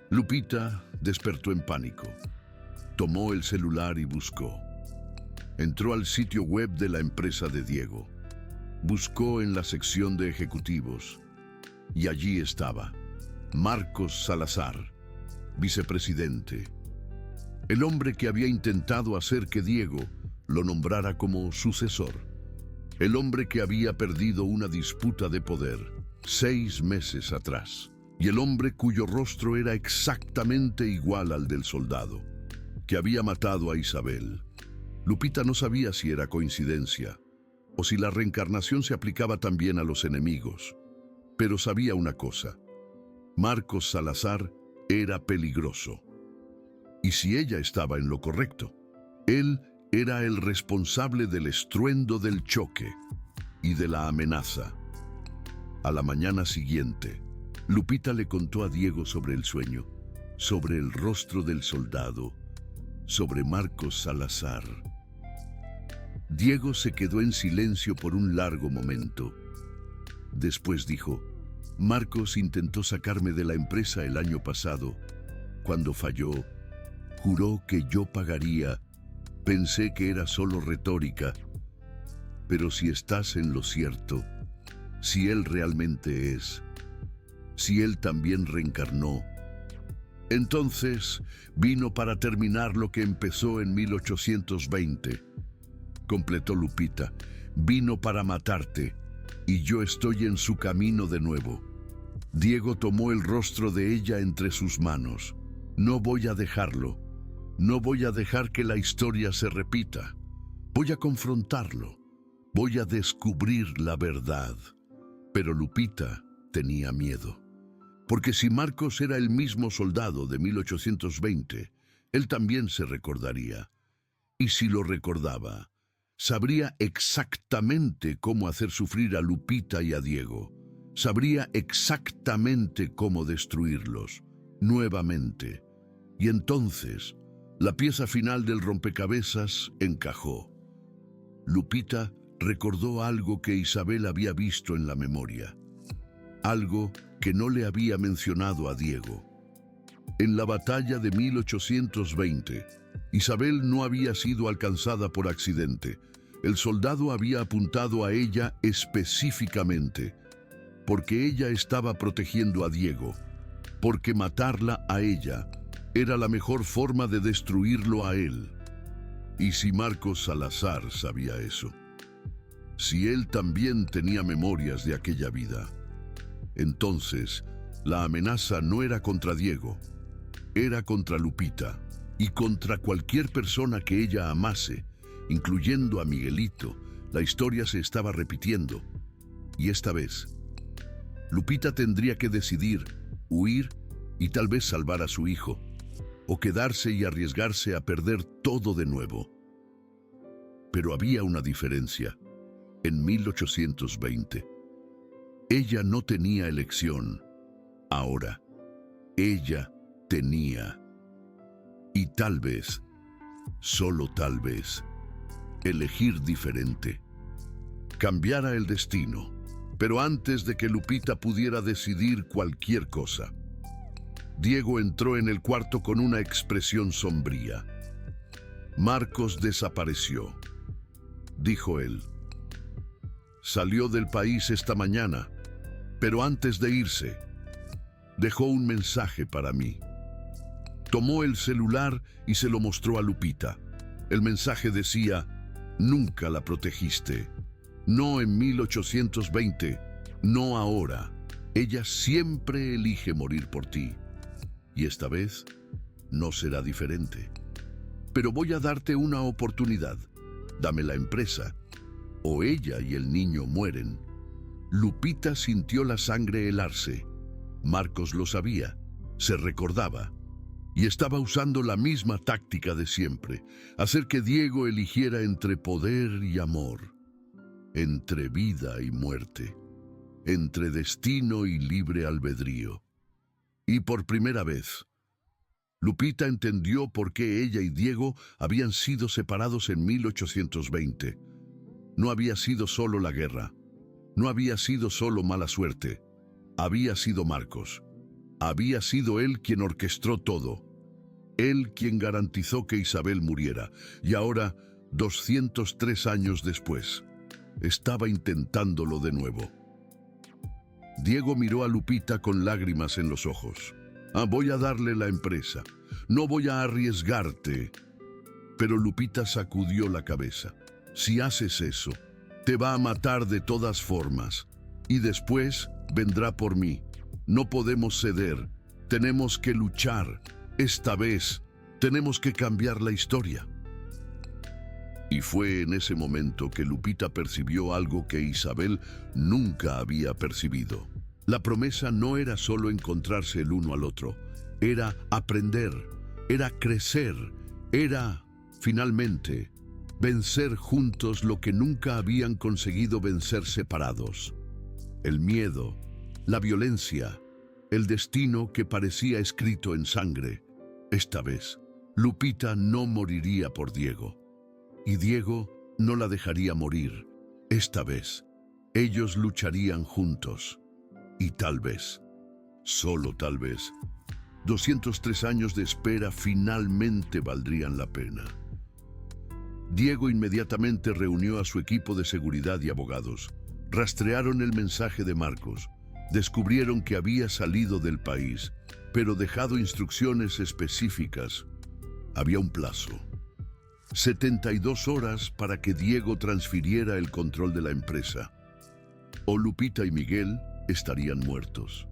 Lupita despertó en pánico. Tomó el celular y buscó. Entró al sitio web de la empresa de Diego. Buscó en la sección de ejecutivos. Y allí estaba Marcos Salazar, vicepresidente. El hombre que había intentado hacer que Diego lo nombrara como sucesor. El hombre que había perdido una disputa de poder 6 meses atrás. Y el hombre cuyo rostro era exactamente igual al del soldado, que había matado a Isabel. Lupita no sabía si era coincidencia o si la reencarnación se aplicaba también a los enemigos. Pero sabía una cosa: Marcos Salazar era peligroso. Y si ella estaba en lo correcto, él era el responsable del estruendo del choque y de la amenaza. A la mañana siguiente, Lupita le contó a Diego sobre el sueño, sobre el rostro del soldado, sobre Marcos Salazar. Diego se quedó en silencio por un largo momento. Después dijo: «Marcos intentó sacarme de la empresa el año pasado. Cuando falló, juró que yo pagaría. Pensé que era solo retórica. Pero si estás en lo cierto, si él realmente es, si él también reencarnó, entonces vino para terminar lo que empezó en 1820. Completó Lupita. Vino para matarte, y yo estoy en su camino de nuevo». Diego tomó el rostro de ella entre sus manos. «No voy a dejarlo. No voy a dejar que la historia se repita. Voy a confrontarlo. Voy a descubrir la verdad. Pero Lupita tenía miedo. Porque si Marcos era el mismo soldado de 1820, él también se recordaría. Y si lo recordaba, sabría exactamente cómo hacer sufrir a Lupita y a Diego. Sabría exactamente cómo destruirlos, nuevamente. Y entonces, la pieza final del rompecabezas encajó. Lupita recordó algo que Isabel había visto en la memoria. Algo que no le había mencionado a Diego. En la batalla de 1820, Isabel no había sido alcanzada por accidente. El soldado había apuntado a ella específicamente, porque ella estaba protegiendo a Diego, porque matarla a ella era la mejor forma de destruirlo a él. Y si Marcos Salazar sabía eso, si él también tenía memorias de aquella vida, entonces la amenaza no era contra Diego, era contra Lupita y contra cualquier persona que ella amase, incluyendo a Miguelito. La historia se estaba repitiendo, y esta vez Lupita tendría que decidir huir y tal vez salvar a su hijo, o quedarse y arriesgarse a perder todo de nuevo. Pero había una diferencia. En 1820, ella no tenía elección. Ahora, ella tenía. Y tal vez, solo tal vez, elegir diferente. Cambiara el destino. Pero antes de que Lupita pudiera decidir cualquier cosa, Diego entró en el cuarto con una expresión sombría. Marcos desapareció, dijo él. Salió del país esta mañana, pero antes de irse, dejó un mensaje para mí. Tomó el celular y se lo mostró a Lupita. El mensaje decía: nunca la protegiste. No en 1820, no ahora. Ella siempre elige morir por ti. Y esta vez no será diferente. Pero voy a darte una oportunidad. Dame la empresa, o ella y el niño mueren. Lupita sintió la sangre helarse. Marcos lo sabía, se recordaba, y estaba usando la misma táctica de siempre, hacer que Diego eligiera entre poder y amor, entre vida y muerte, entre destino y libre albedrío. Y por primera vez, Lupita entendió por qué ella y Diego habían sido separados en 1820. No había sido solo la guerra, no había sido solo mala suerte, había sido Marcos. Había sido él quien orquestó todo, él quien garantizó que Isabel muriera, y ahora, 203 años después, estaba intentándolo de nuevo. Diego miró a Lupita con lágrimas en los ojos. Voy a darle la empresa. No voy a arriesgarte. Pero Lupita sacudió la cabeza. Si haces eso, te va a matar de todas formas. Y después vendrá por mí. No podemos ceder. Tenemos que luchar. Esta vez, tenemos que cambiar la historia. Y fue en ese momento que Lupita percibió algo que Isabel nunca había percibido. La promesa no era solo encontrarse el uno al otro, era aprender, era crecer, era, finalmente, vencer juntos lo que nunca habían conseguido vencer separados. El miedo, la violencia, el destino que parecía escrito en sangre. Esta vez, Lupita no moriría por Diego. Y Diego no la dejaría morir. Esta vez, ellos lucharían juntos. Y tal vez, solo tal vez, 203 años de espera finalmente valdrían la pena. Diego inmediatamente reunió a su equipo de seguridad y abogados. Rastrearon el mensaje de Marcos. Descubrieron que había salido del país, pero dejado instrucciones específicas. Había un plazo. 72 horas para que Diego transfiriera el control de la empresa. O Lupita y Miguel estarían muertos.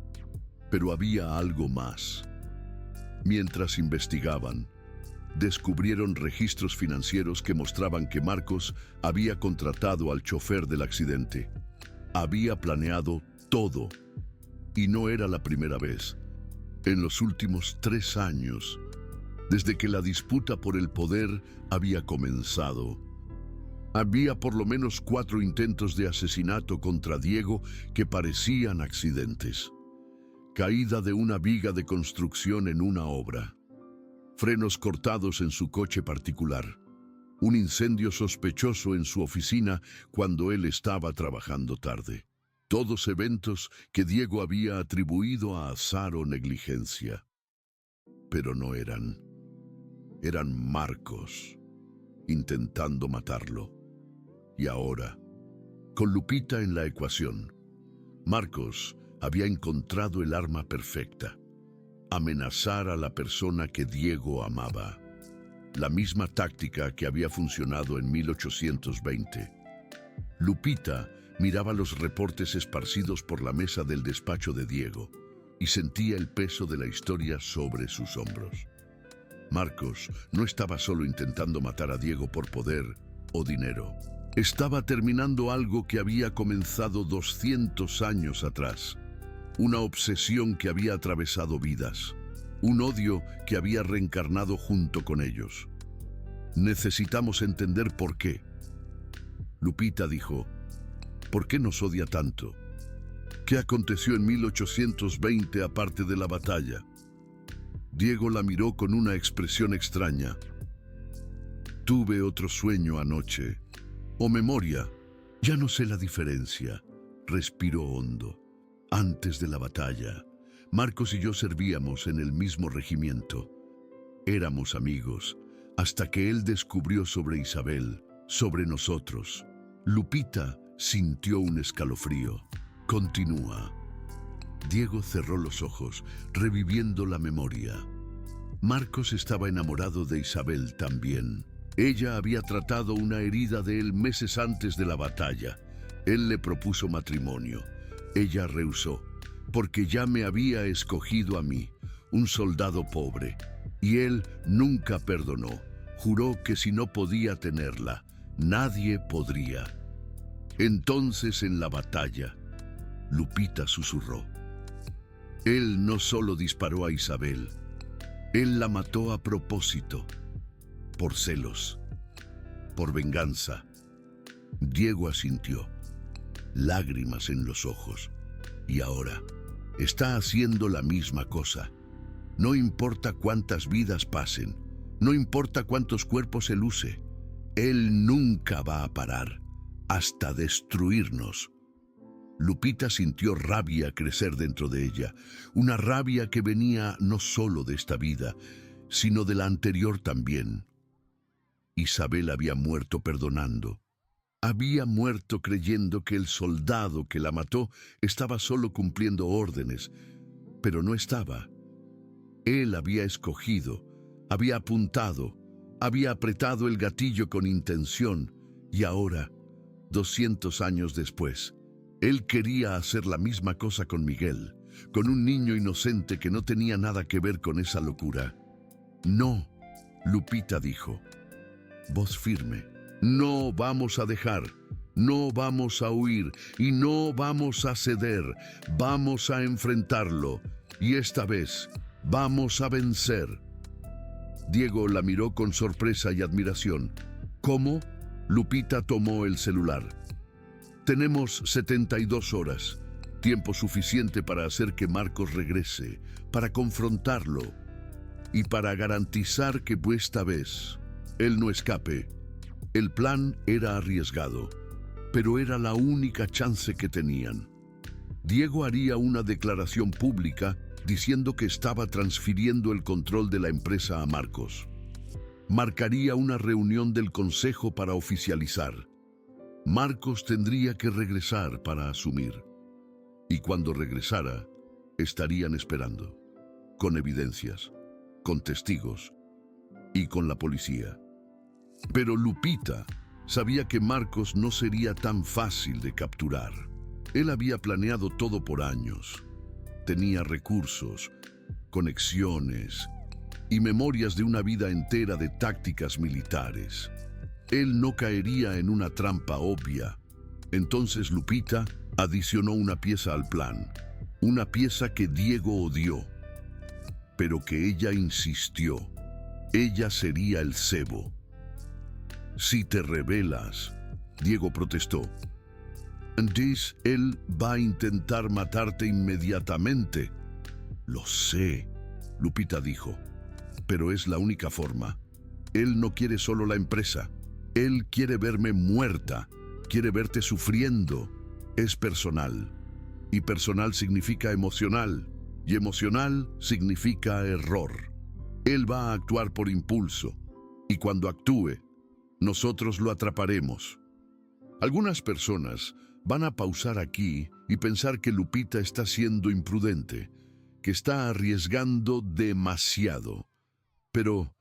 Pero había algo más. Mientras investigaban, descubrieron registros financieros que mostraban que Marcos había contratado al chofer del accidente. Había planeado todo. Y no era la primera vez. En los últimos 3 años, desde que la disputa por el poder había comenzado, había por lo menos 4 intentos de asesinato contra Diego que parecían accidentes. Caída de una viga de construcción en una obra. Frenos cortados en su coche particular. Un incendio sospechoso en su oficina cuando él estaba trabajando tarde. Todos eventos que Diego había atribuido a azar o negligencia. Pero no eran. Eran Marcos, intentando matarlo. Y ahora, con Lupita en la ecuación, Marcos había encontrado el arma perfecta. Amenazar a la persona que Diego amaba. La misma táctica que había funcionado en 1820. Lupita miraba los reportes esparcidos por la mesa del despacho de Diego y sentía el peso de la historia sobre sus hombros. Marcos no estaba solo intentando matar a Diego por poder o dinero. Estaba terminando algo que había comenzado 200 años atrás. Una obsesión que había atravesado vidas. Un odio que había reencarnado junto con ellos. Necesitamos entender por qué. Lupita dijo, ¿por qué nos odia tanto? ¿Qué aconteció en 1820 aparte de la batalla? Diego la miró con una expresión extraña. Tuve otro sueño anoche. O memoria. Ya no sé la diferencia. Respiró hondo. Antes de la batalla, Marcos y yo servíamos en el mismo regimiento. Éramos amigos, hasta que él descubrió sobre Isabel, sobre nosotros. Lupita sintió un escalofrío. Continúa. Diego cerró los ojos, reviviendo la memoria. Marcos estaba enamorado de Isabel también. Ella había tratado una herida de él meses antes de la batalla. Él le propuso matrimonio. Ella rehusó, porque ya me había escogido a mí, un soldado pobre. Y él nunca perdonó. Juró que si no podía tenerla, nadie podría. Entonces en la batalla, Lupita susurró. Él no solo disparó a Isabel, él la mató a propósito, por celos, por venganza. Diego asintió, lágrimas en los ojos, y ahora está haciendo la misma cosa. No importa cuántas vidas pasen, no importa cuántos cuerpos él use, él nunca va a parar hasta destruirnos. Lupita sintió rabia crecer dentro de ella, una rabia que venía no solo de esta vida, sino de la anterior también. Isabel había muerto perdonando. Había muerto creyendo que el soldado que la mató estaba solo cumpliendo órdenes, pero no estaba. Él había escogido, había apuntado, había apretado el gatillo con intención, y ahora, 200 años después, él quería hacer la misma cosa con Miguel, con un niño inocente que no tenía nada que ver con esa locura. No, Lupita dijo, voz firme, no vamos a dejar, no vamos a huir y no vamos a ceder, vamos a enfrentarlo y esta vez vamos a vencer. Diego la miró con sorpresa y admiración. ¿Cómo? Lupita tomó el celular. Tenemos 72 horas, tiempo suficiente para hacer que Marcos regrese, para confrontarlo y para garantizar que esta vez él no escape. El plan era arriesgado, pero era la única chance que tenían. Diego haría una declaración pública diciendo que estaba transfiriendo el control de la empresa a Marcos. Marcaría una reunión del consejo para oficializar. Marcos tendría que regresar para asumir. Y cuando regresara, estarían esperando, con evidencias, con testigos y con la policía. Pero Lupita sabía que Marcos no sería tan fácil de capturar. Él había planeado todo por años. Tenía recursos, conexiones y memorias de una vida entera de tácticas militares. Él no caería en una trampa obvia. Entonces Lupita adicionó una pieza al plan, una pieza que Diego odió, pero que ella insistió. Ella sería el cebo. Si te rebelas, Diego protestó, entonces él va a intentar matarte inmediatamente. Lo sé, Lupita dijo, pero es la única forma. Él no quiere solo la empresa. Él quiere verme muerta, quiere verte sufriendo. Es personal. Y personal significa emocional. Y emocional significa error. Él va a actuar por impulso. Y cuando actúe, nosotros lo atraparemos. Algunas personas van a pausar aquí y pensar que Lupita está siendo imprudente, que está arriesgando demasiado. Pero,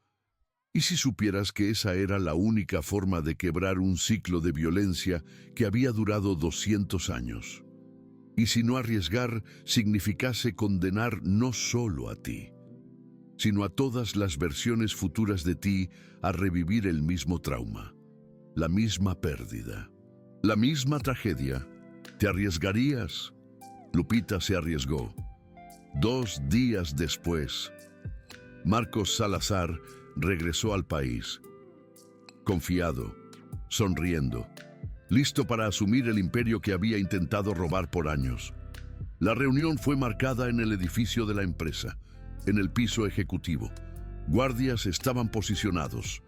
¿y si supieras que esa era la única forma de quebrar un ciclo de violencia que había durado 200 años? ¿Y si no arriesgar significase condenar no solo a ti, sino a todas las versiones futuras de ti a revivir el mismo trauma, la misma pérdida, la misma tragedia? ¿Te arriesgarías? Lupita se arriesgó. 2 días después, Marcos Salazar regresó al país, confiado, sonriendo, listo para asumir el imperio que había intentado robar por años. La reunión fue marcada en el edificio de la empresa, en el piso ejecutivo. Guardias estaban posicionados,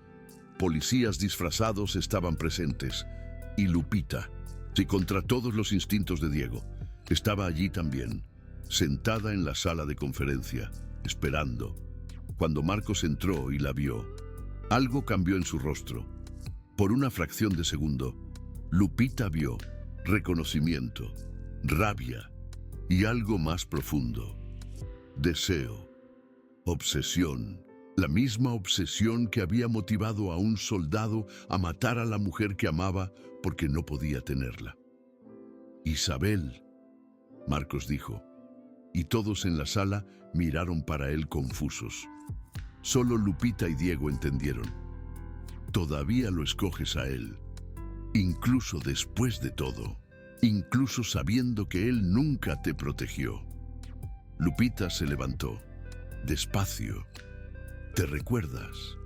policías disfrazados estaban presentes, y Lupita, sí, contra todos los instintos de Diego, estaba allí también, sentada en la sala de conferencia, esperando. Cuando Marcos entró y la vio, algo cambió en su rostro. Por una fracción de segundo, Lupita vio reconocimiento, rabia y algo más profundo. Deseo, obsesión, la misma obsesión que había motivado a un soldado a matar a la mujer que amaba porque no podía tenerla. Isabel, Marcos dijo, y todos en la sala miraron para él confusos. Solo Lupita y Diego entendieron. Todavía lo escoges a él, incluso después de todo, incluso sabiendo que él nunca te protegió. Lupita se levantó, despacio. ¿Te recuerdas?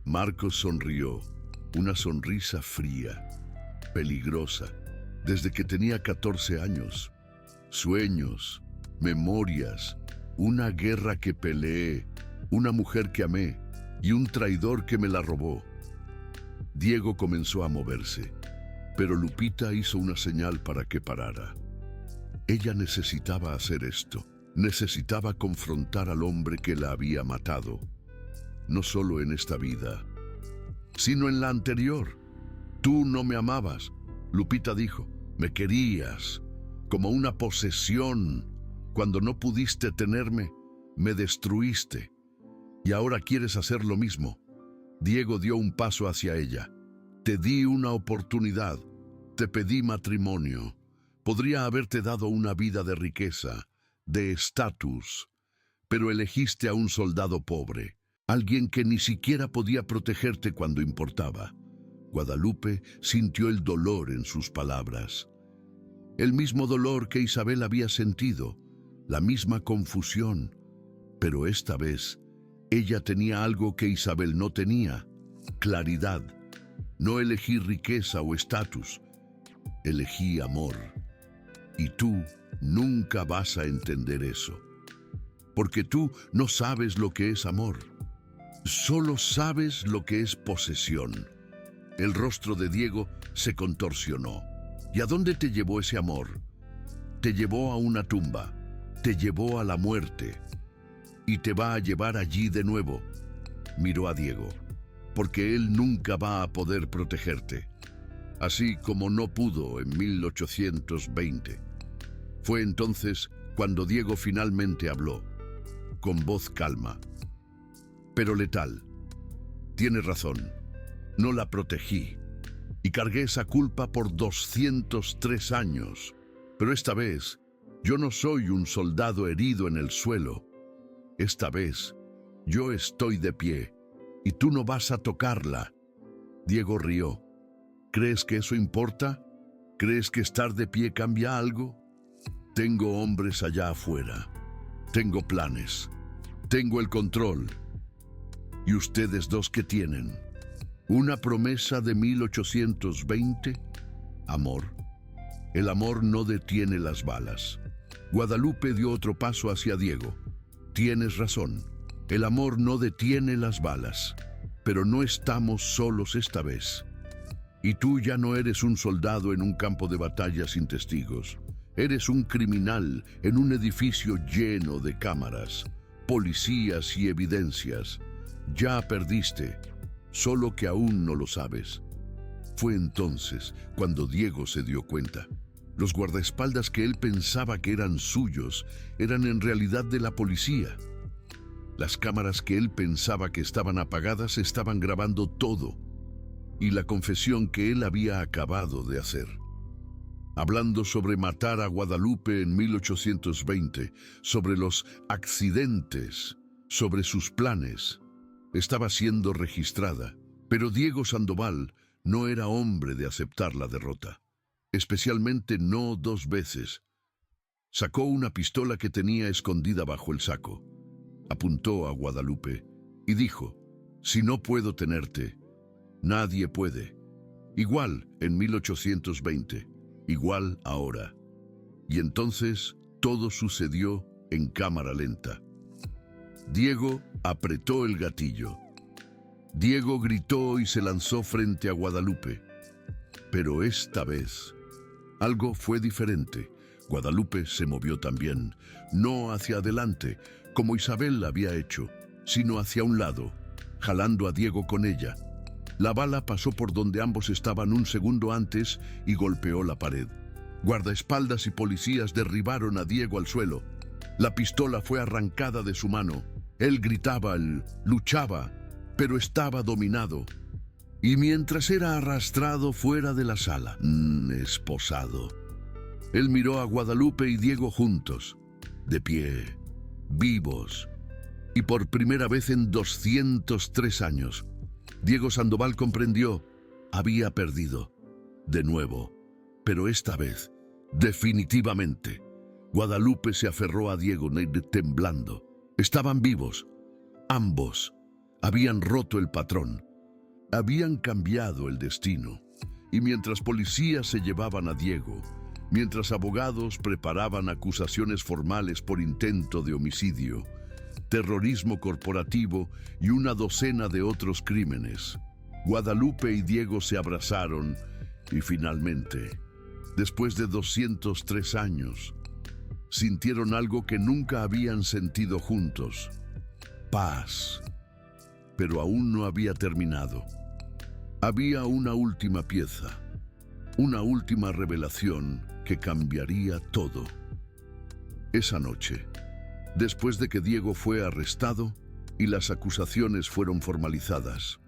Marcos sonrió, una sonrisa fría, peligrosa, desde que tenía 14 años. Sueños, memorias, una guerra que peleé, una mujer que amé y un traidor que me la robó. Diego comenzó a moverse, pero Lupita hizo una señal para que parara. Ella necesitaba hacer esto, necesitaba confrontar al hombre que la había matado, no solo en esta vida, sino en la anterior. Tú no me amabas, Lupita dijo, me querías, como una posesión. Cuando no pudiste tenerme, me destruiste. Y ahora quieres hacer lo mismo. Diego dio un paso hacia ella. Te di una oportunidad. Te pedí matrimonio. Podría haberte dado una vida de riqueza, de estatus, pero elegiste a un soldado pobre, alguien que ni siquiera podía protegerte cuando importaba. Guadalupe sintió el dolor en sus palabras. El mismo dolor que Isabel había sentido, la misma confusión, pero esta vez ella tenía algo que Isabel no tenía: claridad. No elegí riqueza o estatus, elegí amor. Y tú nunca vas a entender eso, porque tú no sabes lo que es amor, solo sabes lo que es posesión. El rostro de Diego se contorsionó. ¿Y a dónde te llevó ese amor? Te llevó a una tumba, te llevó a la muerte, y te va a llevar allí de nuevo. Miró a Diego, porque él nunca va a poder protegerte, así como no pudo en 1820. Fue entonces cuando Diego finalmente habló, con voz calma, pero letal. Tienes razón, no la protegí, y cargué esa culpa por 203 años. Pero esta vez, yo no soy un soldado herido en el suelo. Esta vez, Yo estoy de pie, y tú no vas a tocarla. Diego rió. ¿Crees que eso importa? ¿Crees que estar de pie cambia algo? Tengo hombres allá afuera. Tengo planes. Tengo el control. ¿Y ustedes dos qué tienen? ¿Una promesa de 1820? Amor. El amor no detiene las balas. Guadalupe dio otro paso hacia Diego. Tienes razón. El amor no detiene las balas. Pero no estamos solos esta vez. Y tú ya no eres un soldado en un campo de batalla sin testigos. Eres un criminal en un edificio lleno de cámaras, policías y evidencias. Ya perdiste, solo que aún no lo sabes. Fue entonces cuando Diego se dio cuenta. Los guardaespaldas que él pensaba que eran suyos eran en realidad de la policía. Las cámaras que él pensaba que estaban apagadas estaban grabando todo, y la confesión que él había acabado de hacer. Hablando sobre matar a Guadalupe en 1820, sobre los accidentes, sobre sus planes, estaba siendo registrada. Pero Diego Sandoval no era hombre de aceptar la derrota, especialmente no dos veces. Sacó una pistola que tenía escondida bajo el saco, apuntó a Guadalupe y dijo: si no puedo tenerte, nadie puede. Igual en 1820, igual ahora. Y entonces todo sucedió en cámara lenta. Diego apretó el gatillo. Diego gritó y se lanzó frente a Guadalupe. Pero esta vez, algo fue diferente. Guadalupe se movió también, no hacia adelante, como Isabel había hecho, sino hacia un lado, jalando a Diego con ella. La bala pasó por donde ambos estaban un segundo antes y golpeó la pared. Guardaespaldas y policías derribaron a Diego al suelo. La pistola fue arrancada de su mano. Él gritaba, él luchaba, pero estaba dominado. Y mientras era arrastrado fuera de la sala, esposado, él miró a Guadalupe y Diego juntos, de pie, vivos. Y por primera vez en 203 años, Diego Sandoval comprendió: había perdido, de nuevo, pero esta vez, definitivamente. Guadalupe se aferró a Diego, temblando. Estaban vivos, ambos. Habían roto el patrón. Habían cambiado el destino. Y mientras policías se llevaban a Diego, mientras abogados preparaban acusaciones formales por intento de homicidio, terrorismo corporativo y una docena de otros crímenes, Guadalupe y Diego se abrazaron y finalmente, después de 203 años, sintieron algo que nunca habían sentido juntos: paz. Pero aún no había terminado. Había una última pieza, una última revelación que cambiaría todo. Esa noche, después de que Diego fue arrestado y las acusaciones fueron formalizadas,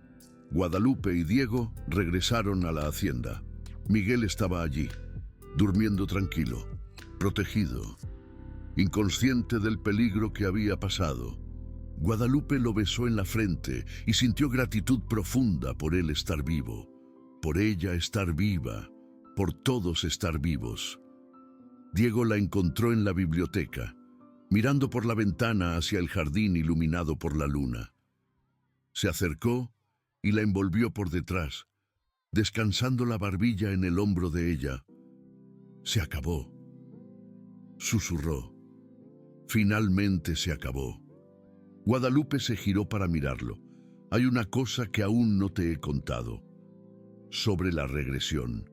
Guadalupe y Diego regresaron a la hacienda. Miguel estaba allí, durmiendo tranquilo, protegido, inconsciente del peligro que había pasado. Guadalupe lo besó en la frente y sintió gratitud profunda por él estar vivo, por ella estar viva, por todos estar vivos. Diego la encontró en la biblioteca, mirando por la ventana hacia el jardín iluminado por la luna. Se acercó y la envolvió por detrás, descansando la barbilla en el hombro de ella. Se acabó, susurró. Finalmente se acabó. Guadalupe se giró para mirarlo. Hay una cosa que aún no te he contado. Sobre la regresión.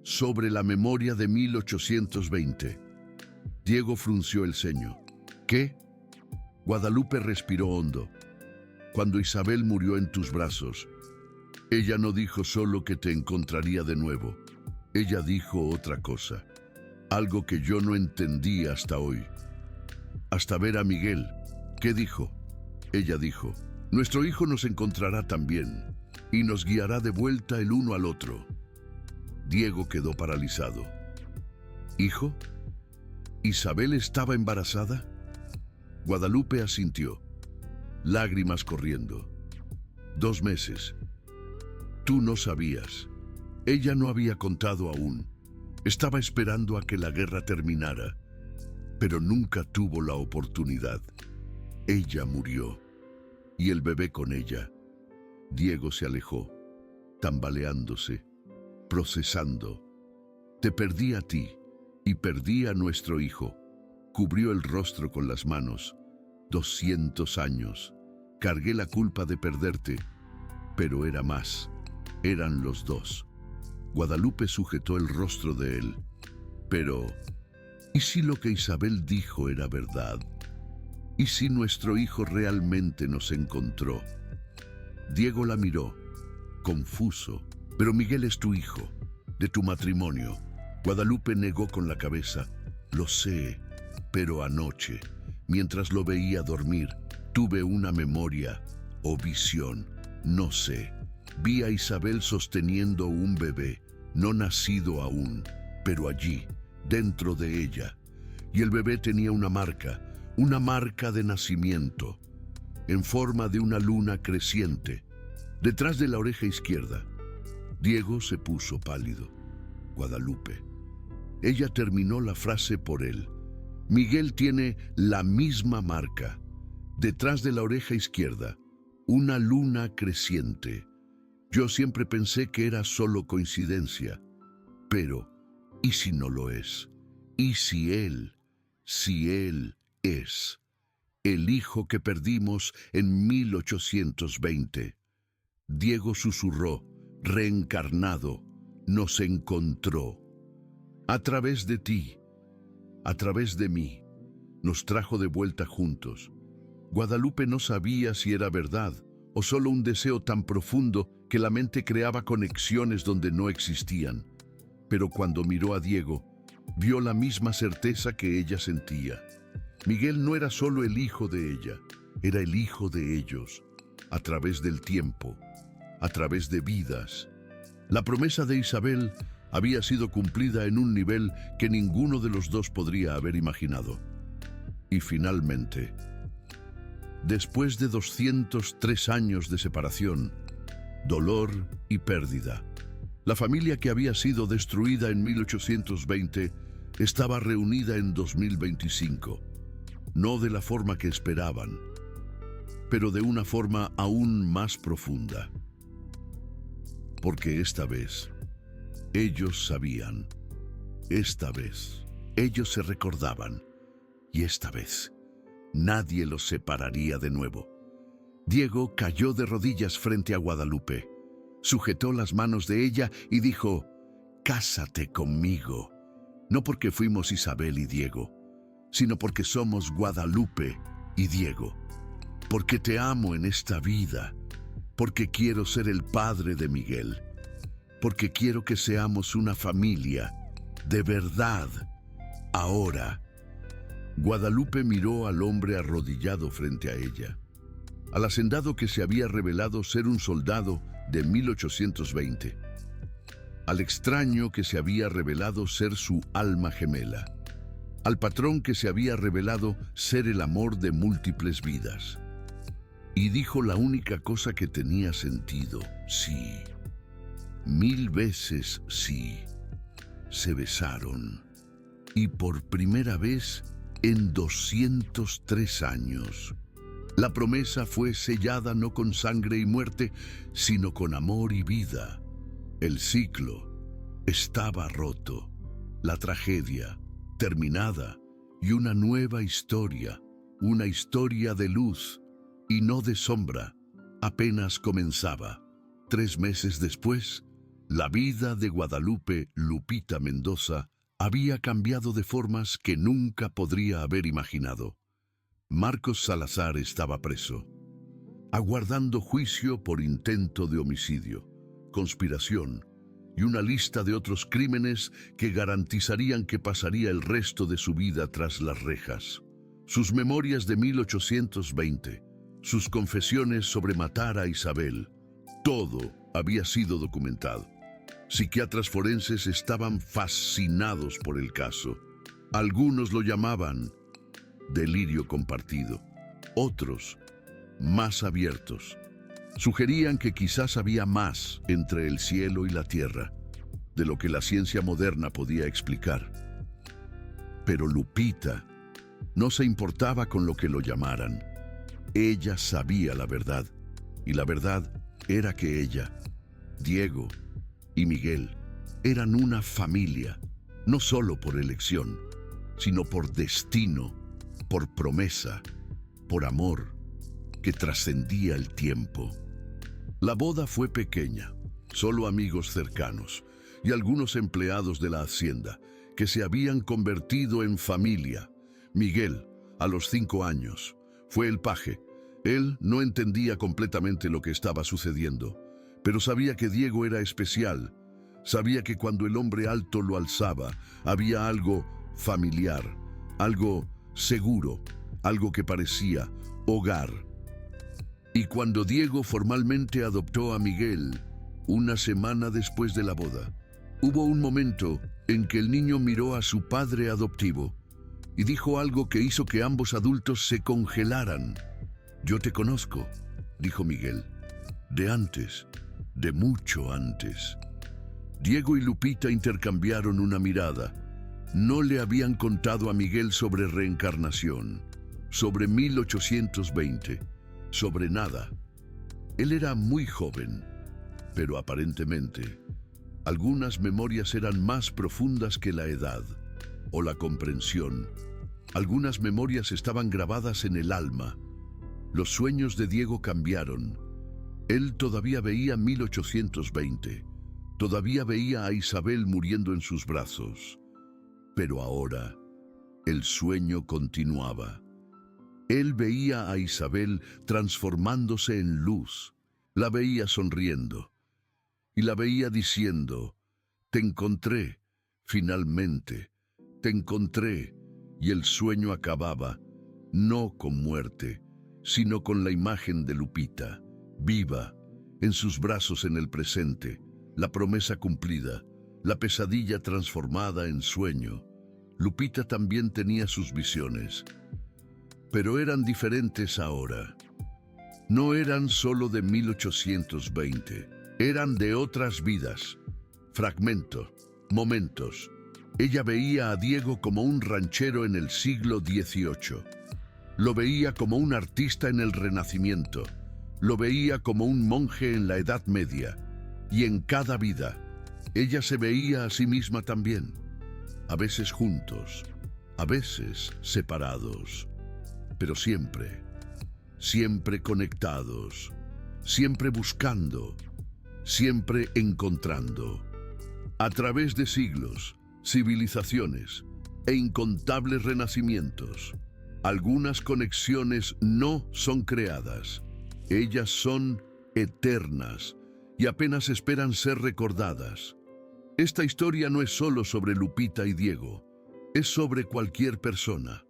Sobre la memoria de 1820. Diego frunció el ceño. ¿Qué? Guadalupe respiró hondo. Cuando Isabel murió en tus brazos, ella no dijo solo que te encontraría de nuevo. Ella dijo otra cosa. Algo que yo no entendí hasta hoy. Hasta ver a Miguel. ¿Qué dijo? Ella dijo: nuestro hijo nos encontrará también y nos guiará de vuelta el uno al otro. Diego quedó paralizado. ¿Hijo? ¿Isabel estaba embarazada? Guadalupe asintió. lágrimas corriendo. 2 meses. Tú no sabías. Ella no había contado aún. Estaba esperando a que la guerra terminara, pero nunca tuvo la oportunidad. Ella murió, y el bebé con ella. Diego se alejó, tambaleándose, procesando. Te perdí a ti, y perdí a nuestro hijo. Cubrió el rostro con las manos. 200 años. Cargué la culpa de perderte, pero era más. Eran los dos. Guadalupe sujetó el rostro de él. Pero, ¿y si lo que Isabel dijo era verdad? ¿Y si nuestro hijo realmente nos encontró? Diego la miró, confuso. Pero Miguel es tu hijo, de tu matrimonio. Guadalupe negó con la cabeza. Lo sé, pero anoche, mientras lo veía dormir, tuve una memoria o visión, no sé. Vi a Isabel sosteniendo un bebé, no nacido aún, pero allí, dentro de ella. Y el bebé tenía una marca de nacimiento, en forma de una luna creciente, detrás de la oreja izquierda. Diego se puso pálido. Guadalupe. Ella terminó la frase por él. Miguel tiene la misma marca, detrás de la oreja izquierda, una luna creciente. Yo siempre pensé que era solo coincidencia, pero ¿y si no lo es? ¿Y si él es el hijo que perdimos en 1820? Diego susurró, reencarnado, nos encontró. A través de ti, a través de mí, nos trajo de vuelta juntos. Guadalupe no sabía si era verdad o solo un deseo tan profundo que la mente creaba conexiones donde no existían. Pero cuando miró a Diego, vio la misma certeza que ella sentía. Miguel no era solo el hijo de ella, era el hijo de ellos, a través del tiempo, a través de vidas. La promesa de Isabel había sido cumplida en un nivel que ninguno de los dos podría haber imaginado. Y finalmente, después de 203 años de separación, dolor y pérdida, la familia que había sido destruida en 1820 estaba reunida en 2025, no de la forma que esperaban, pero de una forma aún más profunda. Porque esta vez, ellos sabían, esta vez, ellos se recordaban, y esta vez, nadie los separaría de nuevo. Diego cayó de rodillas frente a Guadalupe, sujetó las manos de ella y dijo, «Cásate conmigo», no porque fuimos Isabel y Diego, sino porque somos Guadalupe y Diego, porque te amo en esta vida, porque quiero ser el padre de Miguel, porque quiero que seamos una familia, de verdad, ahora. Guadalupe miró al hombre arrodillado frente a ella, al hacendado que se había revelado ser un soldado de 1820, al extraño que se había revelado ser su alma gemela, al patrón que se había revelado ser el amor de múltiples vidas. Y dijo la única cosa que tenía sentido, sí, 1000 veces sí. Se besaron, y por primera vez en 203 años. La promesa fue sellada no con sangre y muerte, sino con amor y vida. El ciclo estaba roto, la tragedia terminada, y una nueva historia, una historia de luz y no de sombra, apenas comenzaba. 3 meses después, la vida de Guadalupe Lupita Mendoza había cambiado de formas que nunca podría haber imaginado. Marcos Salazar estaba preso, aguardando juicio por intento de homicidio, conspiración y una lista de otros crímenes que garantizarían que pasaría el resto de su vida tras las rejas. Sus memorias de 1820, sus confesiones sobre matar a Isabel, todo había sido documentado. Psiquiatras forenses estaban fascinados por el caso. Algunos lo llamaban delirio compartido. Otros más abiertos. Sugerían que quizás había más entre el cielo y la tierra de lo que la ciencia moderna podía explicar. Pero Lupita no se importaba con lo que lo llamaran. Ella sabía la verdad, y la verdad era que ella, Diego y Miguel eran una familia, no solo por elección, sino por destino, por promesa, por amor, que trascendía el tiempo. La boda fue pequeña, solo amigos cercanos y algunos empleados de la hacienda, que se habían convertido en familia. Miguel, a los 5 años, fue el paje. Él no entendía completamente lo que estaba sucediendo, pero sabía que Diego era especial. Sabía que cuando el hombre alto lo alzaba, había algo familiar, algo seguro, algo que parecía hogar. Y cuando Diego formalmente adoptó a Miguel, una semana después de la boda, hubo un momento en que el niño miró a su padre adoptivo y dijo algo que hizo que ambos adultos se congelaran. «Yo te conozco», dijo Miguel, «de antes, de mucho antes». Diego y Lupita intercambiaron una mirada. No le habían contado a Miguel sobre reencarnación, sobre 1820, sobre nada. Él era muy joven, pero aparentemente, algunas memorias eran más profundas que la edad o la comprensión. Algunas memorias estaban grabadas en el alma. Los sueños de Diego cambiaron. Él todavía veía 1820. Todavía veía a Isabel muriendo en sus brazos. Pero ahora, el sueño continuaba. Él veía a Isabel transformándose en luz. La veía sonriendo. Y la veía diciendo: «Te encontré, finalmente, te encontré». Y el sueño acababa, no con muerte, sino con la imagen de Lupita, viva, en sus brazos en el presente, la promesa cumplida, la pesadilla transformada en sueño. Lupita también tenía sus visiones, pero eran diferentes ahora. No eran solo de 1820, eran de otras vidas, fragmentos, momentos. Ella veía a Diego como un ranchero en el siglo XVIII. Lo veía como un artista en el Renacimiento. Lo veía como un monje en la Edad Media. Y en cada vida, ella se veía a sí misma también. A veces juntos, a veces separados. Pero siempre, siempre conectados. Siempre buscando, siempre encontrando. A través de siglos, civilizaciones e incontables renacimientos, algunas conexiones no son creadas. Ellas son eternas y apenas esperan ser recordadas. Esta historia no es solo sobre Lupita y Diego, es sobre cualquier persona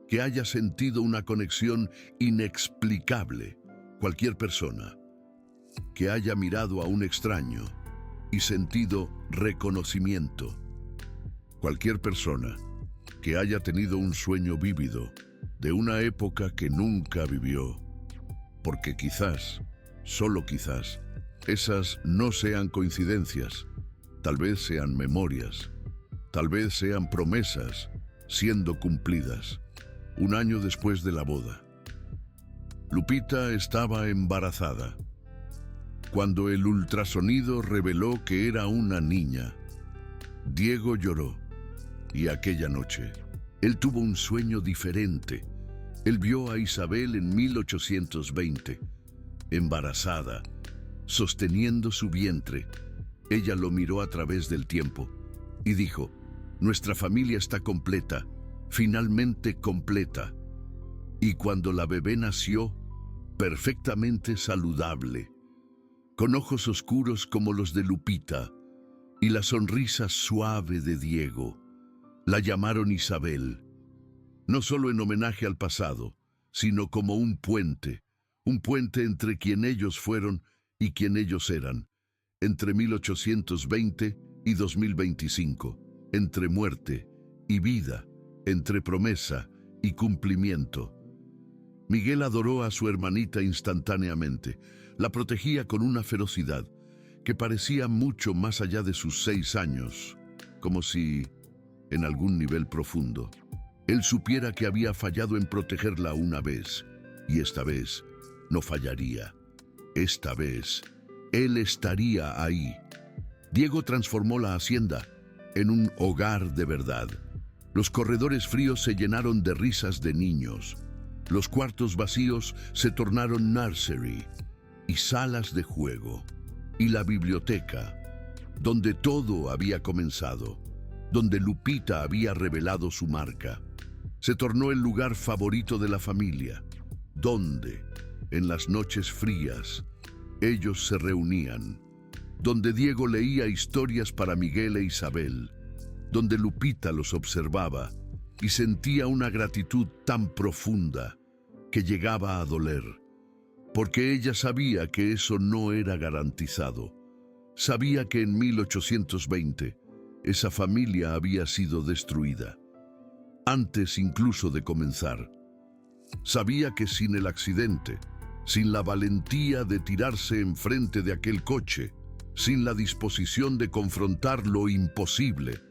que haya sentido una conexión inexplicable, cualquier persona que haya mirado a un extraño y sentido reconocimiento. Cualquier persona que haya tenido un sueño vívido de una época que nunca vivió, porque quizás, solo quizás, esas no sean coincidencias, tal vez sean memorias, tal vez sean promesas siendo cumplidas. Un año después de la boda, Lupita estaba embarazada. Cuando el ultrasonido reveló que era una niña, Diego lloró. Y aquella noche, él tuvo un sueño diferente. Él vio a Isabel en 1820, embarazada, sosteniendo su vientre. Ella lo miró a través del tiempo y dijo: «Nuestra familia está completa, finalmente completa». Y cuando la bebé nació, perfectamente saludable, con ojos oscuros como los de Lupita y la sonrisa suave de Diego, la llamaron Isabel, no solo en homenaje al pasado, sino como un puente entre quien ellos fueron y quien ellos eran, entre 1820 y 2025, entre muerte y vida, entre promesa y cumplimiento. Miguel adoró a su hermanita instantáneamente. La protegía con una ferocidad que parecía mucho más allá de sus 6 años, como si, en algún nivel profundo, él supiera que había fallado en protegerla una vez, y esta vez no fallaría. Esta vez, él estaría ahí. Diego transformó la hacienda en un hogar de verdad. Los corredores fríos se llenaron de risas de niños. Los cuartos vacíos se tornaron nursery y salas de juego. Y la biblioteca, donde todo había comenzado, donde Lupita había revelado su marca, se tornó el lugar favorito de la familia, donde, en las noches frías, ellos se reunían, donde Diego leía historias para Miguel e Isabel, donde Lupita los observaba y sentía una gratitud tan profunda que llegaba a doler, porque ella sabía que eso no era garantizado. Sabía que en 1820 esa familia había sido destruida, antes incluso de comenzar. Sabía que sin el accidente, sin la valentía de tirarse enfrente de aquel coche, sin la disposición de confrontar lo imposible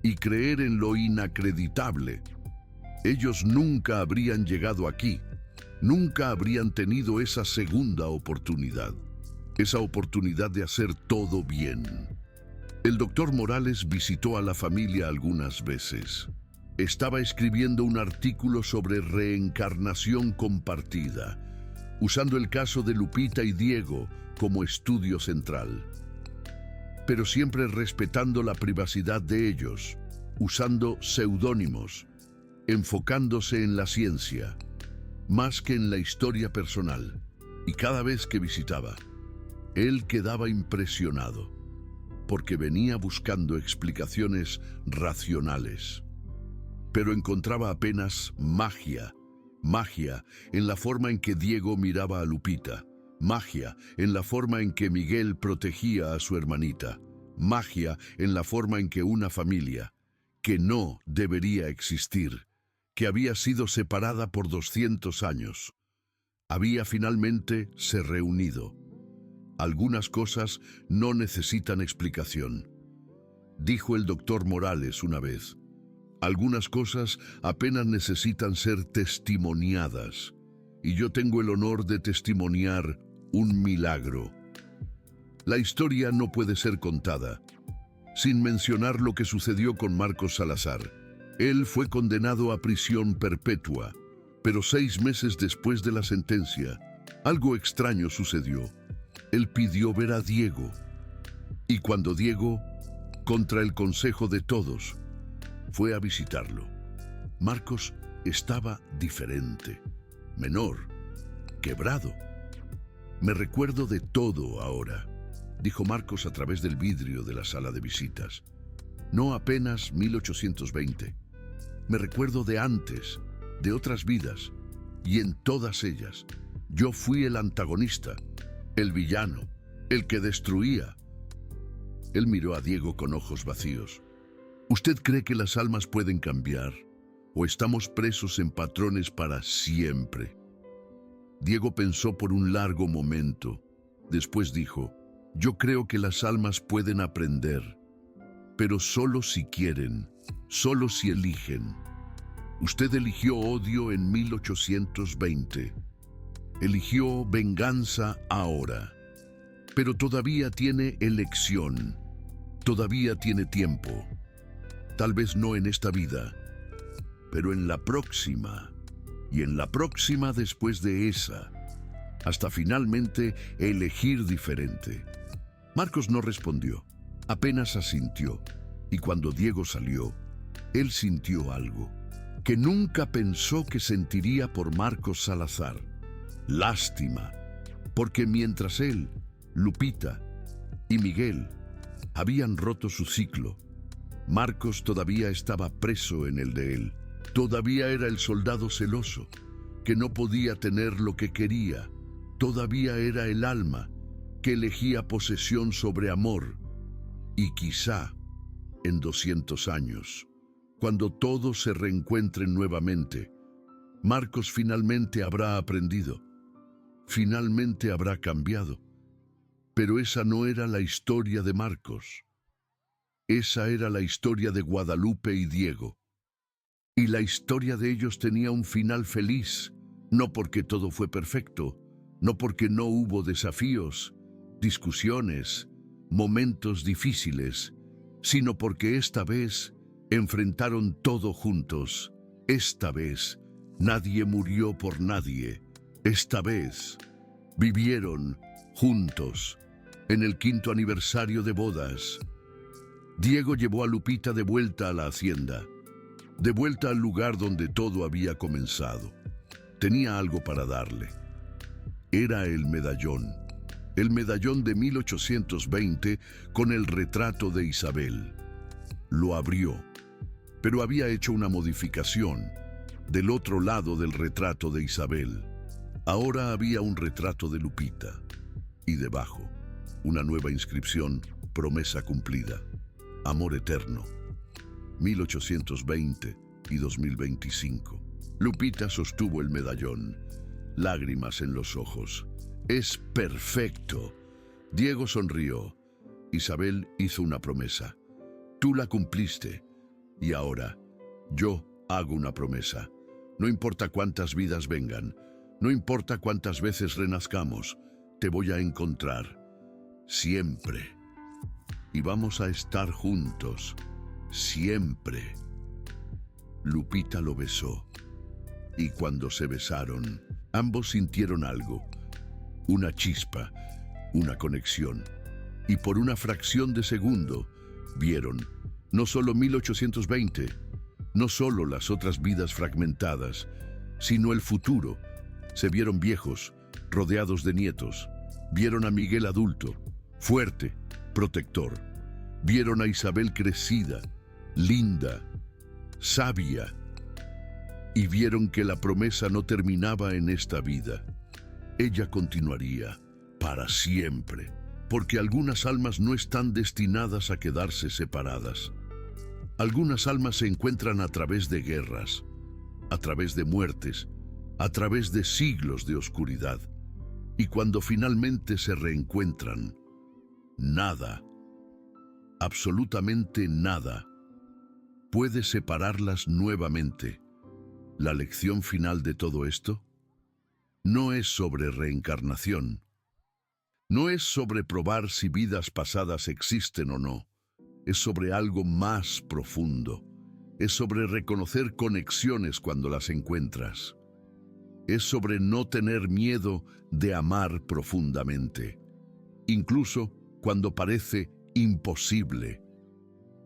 y creer en lo inacreditable, ellos nunca habrían llegado aquí, nunca habrían tenido esa segunda oportunidad, esa oportunidad de hacer todo bien. El doctor Morales visitó a la familia algunas veces. Estaba escribiendo un artículo sobre reencarnación compartida, usando el caso de Lupita y Diego como estudio central, pero siempre respetando la privacidad de ellos, usando seudónimos, enfocándose en la ciencia, más que en la historia personal. Y cada vez que visitaba, él quedaba impresionado, porque venía buscando explicaciones racionales, pero encontraba apenas magia en la forma en que Diego miraba a Lupita, magia en la forma en que Miguel protegía a su hermanita, magia en la forma en que una familia, que no debería existir, que había sido separada por 200 años, había finalmente se reunido. Algunas cosas no necesitan explicación, dijo el doctor Morales una vez. Algunas cosas apenas necesitan ser testimoniadas, y yo tengo el honor de testimoniar un milagro. La historia no puede ser contada sin mencionar lo que sucedió con Marcos Salazar. Él fue condenado a prisión perpetua, pero 6 meses después de la sentencia, algo extraño sucedió. Él pidió ver a Diego, y cuando Diego, contra el consejo de todos, fue a visitarlo, Marcos estaba diferente, menor, quebrado. Me recuerdo de todo ahora, dijo Marcos a través del vidrio de la sala de visitas. No apenas 1820. Me recuerdo de antes, de otras vidas, y en todas ellas, yo fui el antagonista, el villano, el que destruía. Él miró a Diego con ojos vacíos. ¿Usted cree que las almas pueden cambiar o estamos presos en patrones para siempre? Diego pensó por un largo momento. Después dijo, yo creo que las almas pueden aprender, pero solo si quieren, solo si eligen. Usted eligió odio en 1820. Eligió venganza ahora, pero todavía tiene elección, todavía tiene tiempo. Tal vez no en esta vida, pero en la próxima, y en la próxima después de esa, hasta finalmente elegir diferente. Marcos no respondió, apenas asintió, y cuando Diego salió, él sintió algo que nunca pensó que sentiría por Marcos Salazar. Lástima, porque mientras él, Lupita y Miguel habían roto su ciclo, Marcos todavía estaba preso en el de él. Todavía era el soldado celoso, que no podía tener lo que quería. Todavía era el alma, que elegía posesión sobre amor. Y quizá, en 200 años, cuando todos se reencuentren nuevamente, Marcos finalmente habrá aprendido, finalmente habrá cambiado. Pero esa no era la historia de Marcos. Esa era la historia de Guadalupe y Diego. Y la historia de ellos tenía un final feliz, no porque todo fue perfecto, no porque no hubo desafíos, discusiones, momentos difíciles, sino porque esta vez enfrentaron todo juntos. Esta vez nadie murió por nadie. Esta vez vivieron juntos en el 5º aniversario de bodas. Diego llevó a Lupita de vuelta a la hacienda, de vuelta al lugar donde todo había comenzado. Tenía algo para darle. Era el medallón de 1820 con el retrato de Isabel. Lo abrió, pero había hecho una modificación. Del otro lado del retrato de Isabel, ahora había un retrato de Lupita. Y debajo, una nueva inscripción, promesa cumplida, amor eterno, 1820 y 2025. Lupita sostuvo el medallón, lágrimas en los ojos. Es perfecto. Diego sonrió. Isabel hizo una promesa. Tú la cumpliste. Y ahora, yo hago una promesa. No importa cuántas vidas vengan, no importa cuántas veces renazcamos, te voy a encontrar. Siempre. Y vamos a estar juntos. Siempre. Lupita lo besó. Y cuando se besaron, ambos sintieron algo. Una chispa, una conexión. Y por una fracción de segundo, vieron no solo 1820, no solo las otras vidas fragmentadas, sino el futuro. Se vieron viejos, rodeados de nietos. Vieron a Miguel adulto, fuerte, protector. Vieron a Isabel crecida, linda, sabia. Y vieron que la promesa no terminaba en esta vida. Ella continuaría para siempre, porque algunas almas no están destinadas a quedarse separadas. Algunas almas se encuentran a través de guerras, a través de muertes, a través de siglos de oscuridad. Y cuando finalmente se reencuentran, nada, absolutamente nada, puede separarlas nuevamente. La lección final de todo esto no es sobre reencarnación, no es sobre probar si vidas pasadas existen o no, es sobre algo más profundo, es sobre reconocer conexiones cuando las encuentras, es sobre no tener miedo de amar profundamente, incluso cuando parece imposible,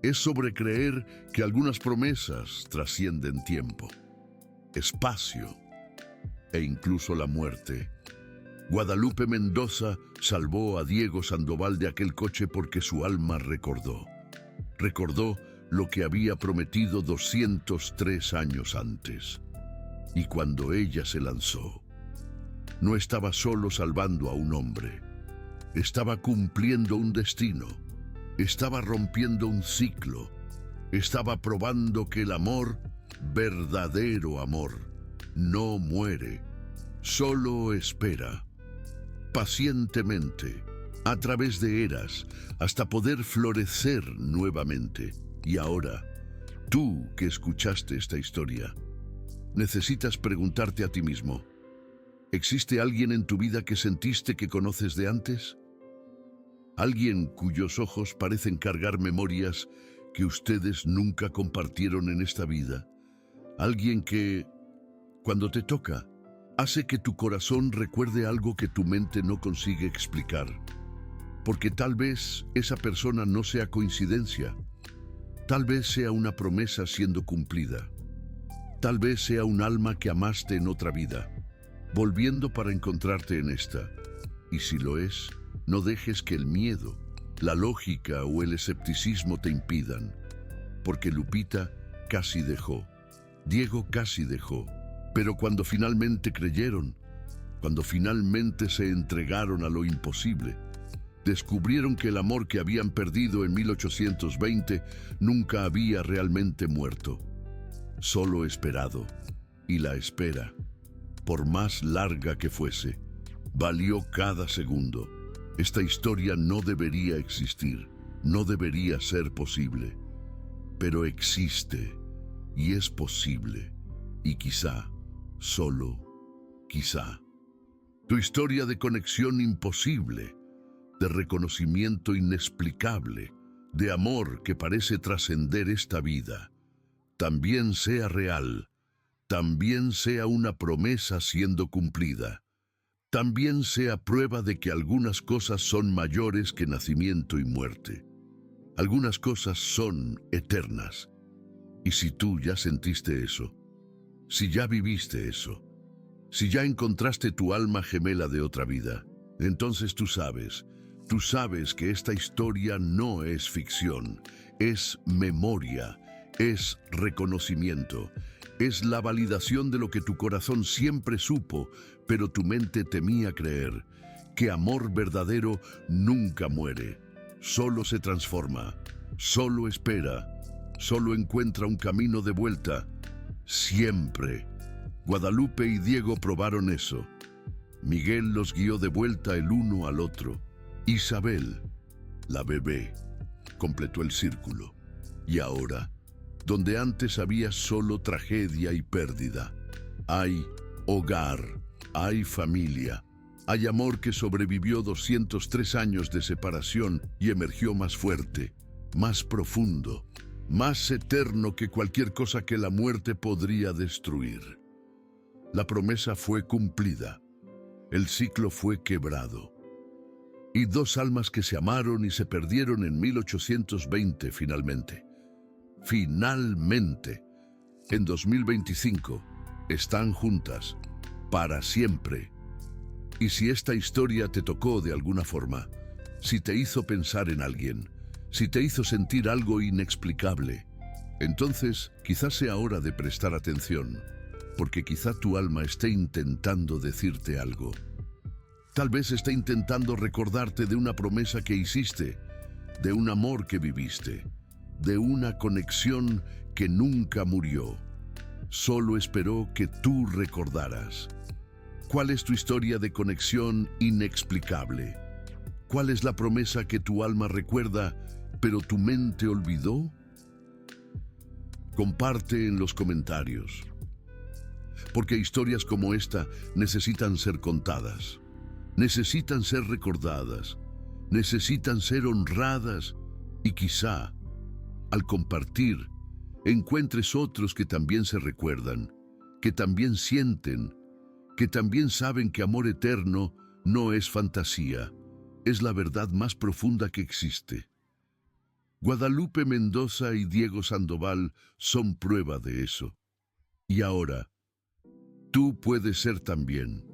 es sobre creer que algunas promesas trascienden tiempo, espacio e incluso la muerte. Guadalupe Mendoza salvó a Diego Sandoval de aquel coche porque su alma recordó lo que había prometido 203 años antes. Y cuando ella se lanzó, no estaba solo salvando a un hombre, estaba cumpliendo un destino, estaba rompiendo un ciclo, estaba probando que el amor, verdadero amor, no muere, solo espera, pacientemente, a través de eras, hasta poder florecer nuevamente. Y ahora, tú que escuchaste esta historia, necesitas preguntarte a ti mismo, ¿existe alguien en tu vida que sentiste que conoces de antes? Alguien cuyos ojos parecen cargar memorias que ustedes nunca compartieron en esta vida. Alguien que, cuando te toca, hace que tu corazón recuerde algo que tu mente no consigue explicar. Porque tal vez esa persona no sea coincidencia. Tal vez sea una promesa siendo cumplida. Tal vez sea un alma que amaste en otra vida, volviendo para encontrarte en esta. Y si lo es, no dejes que el miedo, la lógica o el escepticismo te impidan. Porque Lupita casi dejó, Diego casi dejó. Pero cuando finalmente creyeron, cuando finalmente se entregaron a lo imposible, descubrieron que el amor que habían perdido en 1820 nunca había realmente muerto, solo esperado. Y la espera, por más larga que fuese, valió cada segundo. Esta historia no debería existir, no debería ser posible, pero existe y es posible, y quizá, solo quizá. Tu historia de conexión imposible, de reconocimiento inexplicable, de amor que parece trascender esta vida, también sea real, también sea una promesa siendo cumplida, también sea prueba de que algunas cosas son mayores que nacimiento y muerte. Algunas cosas son eternas. Y si tú ya sentiste eso, si ya viviste eso, si ya encontraste tu alma gemela de otra vida, entonces tú sabes que esta historia no es ficción, es memoria, es reconocimiento, es la validación de lo que tu corazón siempre supo, pero tu mente temía creer, que amor verdadero nunca muere, solo se transforma, solo espera, solo encuentra un camino de vuelta, siempre. Guadalupe y Diego probaron eso. Miguel los guió de vuelta el uno al otro. Isabel, la bebé, completó el círculo. Y ahora, donde antes había solo tragedia y pérdida, hay hogar, hay familia, hay amor que sobrevivió 203 años de separación y emergió más fuerte, más profundo, más eterno que cualquier cosa que la muerte podría destruir. La promesa fue cumplida, el ciclo fue quebrado. Y dos almas que se amaron y se perdieron en 1820 finalmente. Finalmente, en 2025, están juntas, para siempre. Y si esta historia te tocó de alguna forma, si te hizo pensar en alguien, si te hizo sentir algo inexplicable, entonces quizás sea hora de prestar atención, porque quizá tu alma esté intentando decirte algo. Tal vez esté intentando recordarte de una promesa que hiciste, de un amor que viviste, de una conexión que nunca murió. Solo esperó que tú recordaras. ¿Cuál es tu historia de conexión inexplicable? ¿Cuál es la promesa que tu alma recuerda, pero tu mente olvidó? Comparte en los comentarios. Porque historias como esta necesitan ser contadas, necesitan ser recordadas, necesitan ser honradas y quizá, al compartir, encuentres otros que también se recuerdan, que también sienten, que también saben que amor eterno no es fantasía, es la verdad más profunda que existe. Guadalupe Mendoza y Diego Sandoval son prueba de eso. Y ahora, tú puedes ser también.